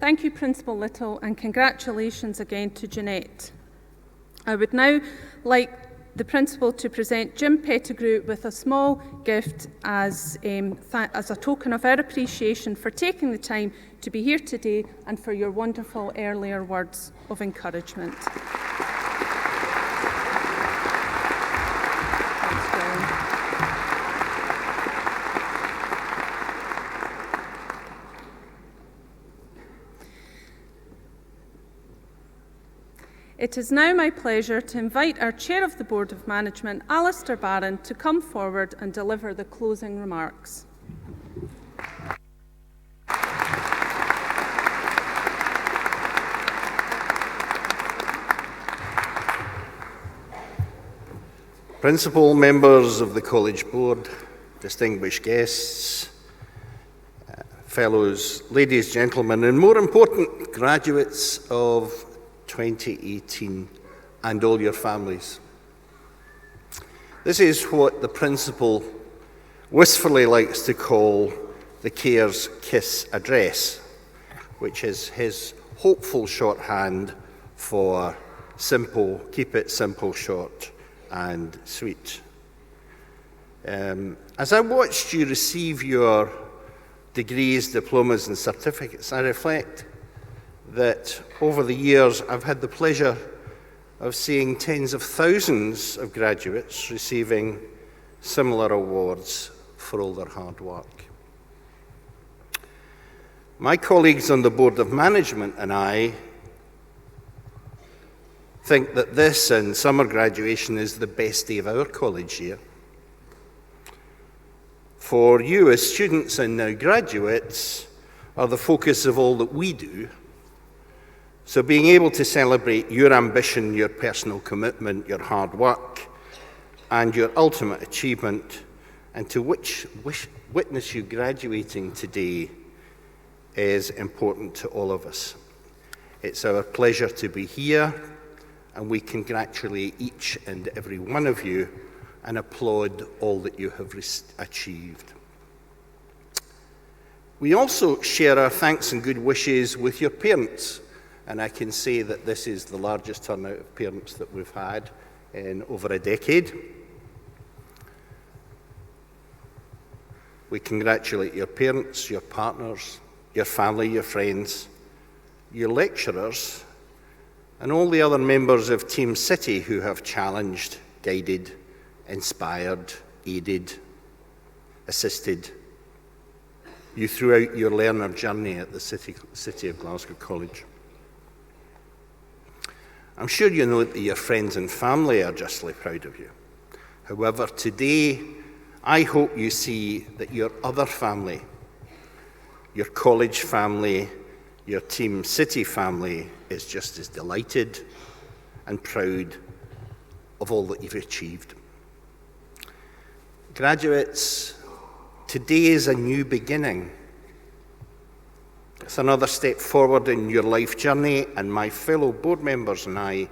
B: Thank you, Principal Little, and congratulations again to Jeanette. I would now like the Principal to present Jim Pettigrew with a small gift as a token of our appreciation for taking the time to be here today and for your wonderful earlier words of encouragement. It is now my pleasure to invite our Chair of the Board of Management, Alistair Barron, to come forward and deliver the closing remarks.
A: Principal, members of the College Board, distinguished guests, fellows, ladies, gentlemen, and more important, graduates of 2018 and all your families. This is what the Principal wistfully likes to call the Care's Kiss Address, which is his hopeful shorthand for simple, keep it simple, short and sweet. As I watched you receive your degrees, diplomas and certificates, I reflect that over the years I've had the pleasure of seeing tens of thousands of graduates receiving similar awards for all their hard work. My colleagues on the Board of Management and I think that this and summer graduation is the best day of our college year. For you as students and now graduates are the focus of all that we do. So being able to celebrate your ambition, your personal commitment, your hard work, and your ultimate achievement, and to witness you graduating today is important to all of us. It's our pleasure to be here, and we congratulate each and every one of you and applaud all that you have achieved. We also share our thanks and good wishes with your parents. And I can say that this is the largest turnout of parents that we've had in over a decade. We congratulate your parents, your partners, your family, your friends, your lecturers, and all the other members of Team City who have challenged, guided, inspired, aided, assisted you throughout your learner journey at the City of Glasgow College. I'm sure you know that your friends and family are justly proud of you. However, today, I hope you see that your other family, your college family, your Team City family is just as delighted and proud of all that you've achieved. Graduates, today is a new beginning. It's another step forward in your life journey, and my fellow board members and I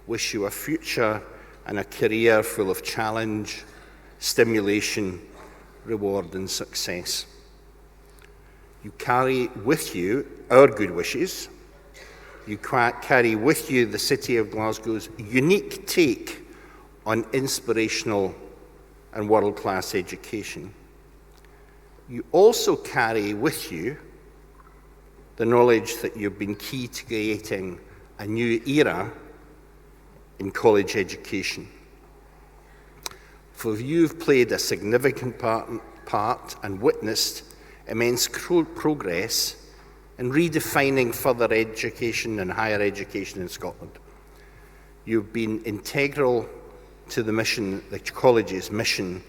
A: wish you a future
F: and a career full of challenge, stimulation, reward and success. You carry with you our good wishes. You carry with you the City of Glasgow's unique take on inspirational and world-class education. You also carry with you the knowledge that you've been key to creating a new era in college education. For you've played a significant part and witnessed immense progress in redefining further education and higher education in Scotland. You've been integral to the mission, the college's mission,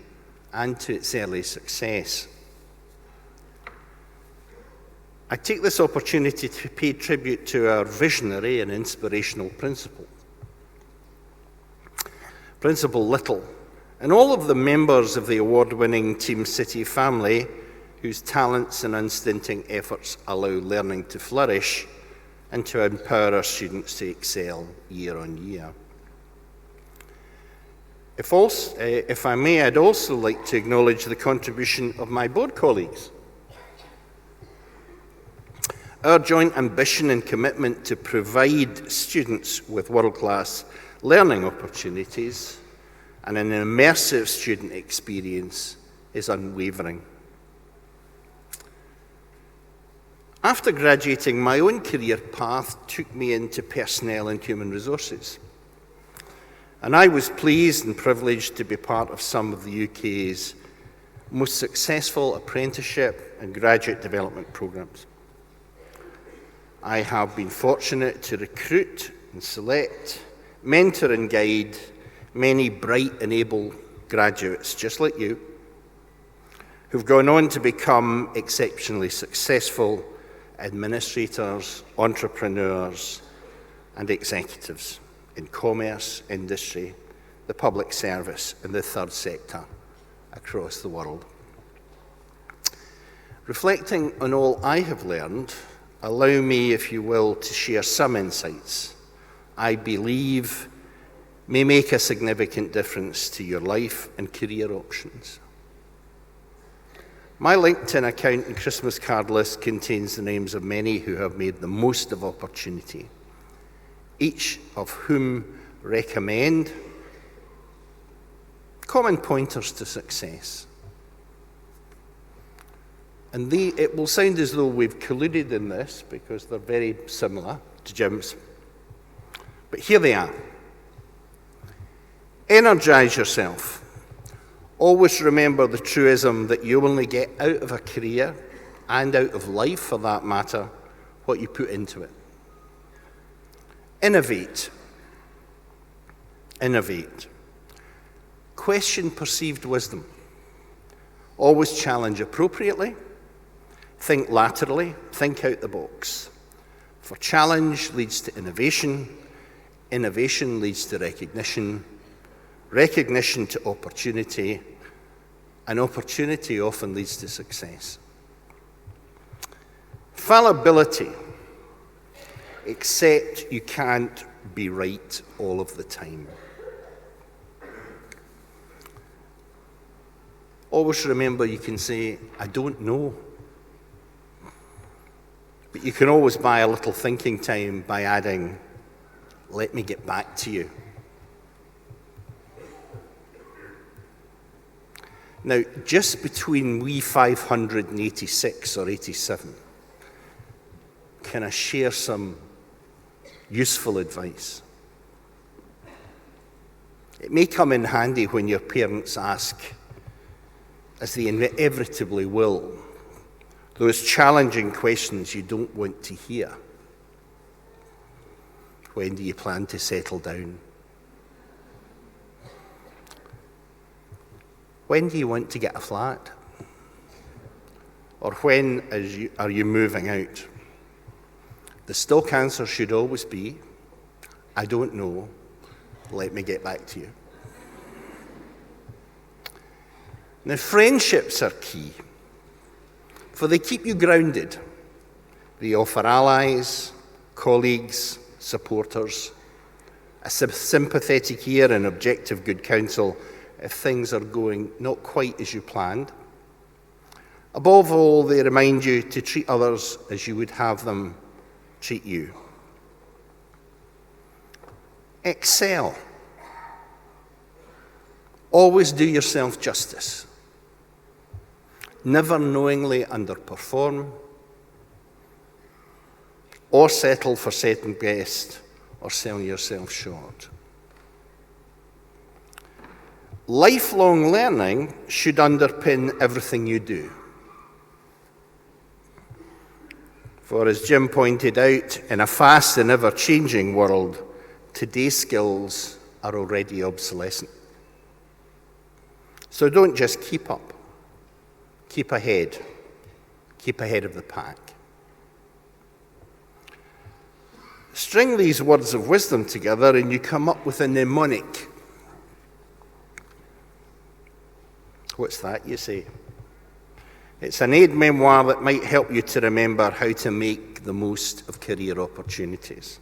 F: and to its early success. I take this opportunity to pay tribute to our visionary and inspirational principal, Principal Little, and all of the members of the award-winning Team City family whose talents and unstinting efforts allow learning to flourish and to empower our students to excel year on year. If I may, I'd also like to acknowledge the contribution of my board colleagues. Our joint ambition and commitment to provide students with world-class learning opportunities and an immersive student experience is unwavering. After graduating, my own career path took me into personnel and human resources. And I was pleased and privileged to be part of some of the UK's most successful apprenticeship and graduate development programs. I have been fortunate to recruit and select, mentor and guide many bright and able graduates just like you, who've gone on to become exceptionally successful administrators, entrepreneurs, and executives in commerce, industry, the public service, and the third sector across the world. Reflecting on all I have learned, allow me, if you will, to share some insights I believe may make a significant difference to your life and career options. My LinkedIn account and Christmas card list contains the names of many who have made the most of opportunity, each of whom recommend common pointers to success. And it will sound as though we've colluded in this because they're very similar to Jim's. But here they are. Energize yourself. Always remember the truism that you only get out of a career, and out of life for that matter, what you put into it. Innovate. Innovate. Question perceived wisdom. Always challenge appropriately. Think laterally. Think out the box. For challenge leads to innovation. Innovation leads to recognition. Recognition to opportunity. And opportunity often leads to success. Fallibility. Accept you can't be right all of the time. Always remember you can say, I don't know. But you can always buy a little thinking time by adding, let me get back to you. Now, just between we 586 or 87, can I share some useful advice? It may come in handy when your parents ask, as they inevitably will, those challenging questions you don't want to hear. When do you plan to settle down? When do you want to get a flat? Or when are you moving out? The stock answer should always be, I don't know, let me get back to you. Now, friendships are key, for they keep you grounded. They offer allies, colleagues, supporters, a sympathetic ear and objective good counsel if things are going not quite as you planned. Above all, they remind you to treat others as you would have them treat you. Excel. Always do yourself justice. Never knowingly underperform or settle for second best or sell yourself short. Lifelong learning should underpin everything you do. For as Jim pointed out, in a fast and ever-changing world, today's skills are already obsolescent. So don't just keep up. Keep ahead. Keep ahead of the pack. String these words of wisdom together and you come up with a mnemonic. What's that, you say? It's an aide-memoir that might help you to remember how to make the most of career opportunities.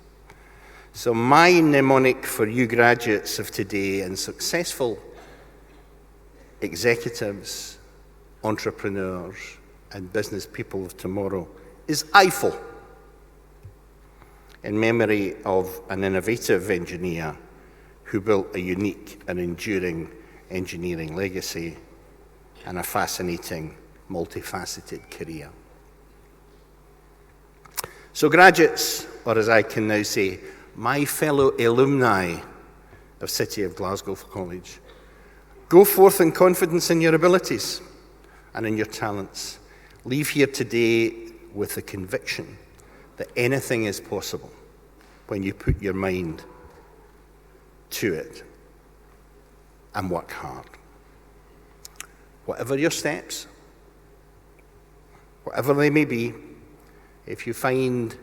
F: So my mnemonic for you graduates of today and successful executives, entrepreneurs, and business people of tomorrow is Eiffel, in memory of an innovative engineer who built a unique and enduring engineering legacy and a fascinating, multifaceted career. So graduates, or as I can now say, my fellow alumni of City of Glasgow College, go forth in confidence in your abilities and in your talents. Leave here today with the conviction that anything is possible when you put your mind to it and work hard. Whatever your steps, whatever they may be, if you find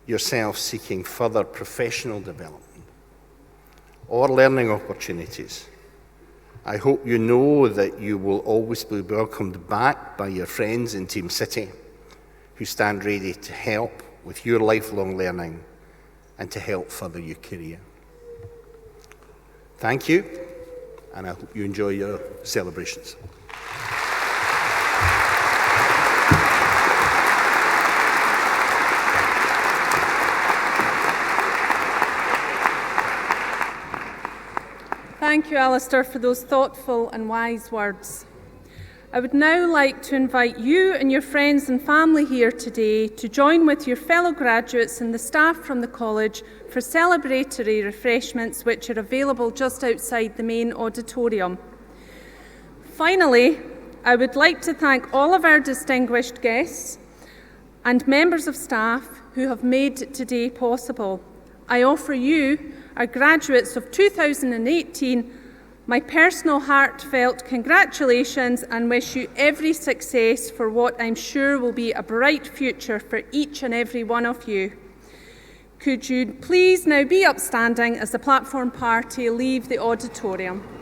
F: yourself seeking further professional development or learning opportunities, I hope you know that you will always be welcomed back by your friends in Team City who stand ready to help with your lifelong learning and to help further your career. Thank you, and I hope you enjoy your celebrations.
B: Thank you, Alistair, for those thoughtful and wise words. I would now like to invite you and your friends and family here today to join with your fellow graduates and the staff from the college for celebratory refreshments which are available just outside the main auditorium. Finally, I would like to thank all of our distinguished guests and members of staff who have made today possible. I offer you, our graduates of 2018, my personal heartfelt congratulations and wish you every success for what I'm sure will be a bright future for each and every one of you. Could you please now be upstanding as the platform party leave the auditorium?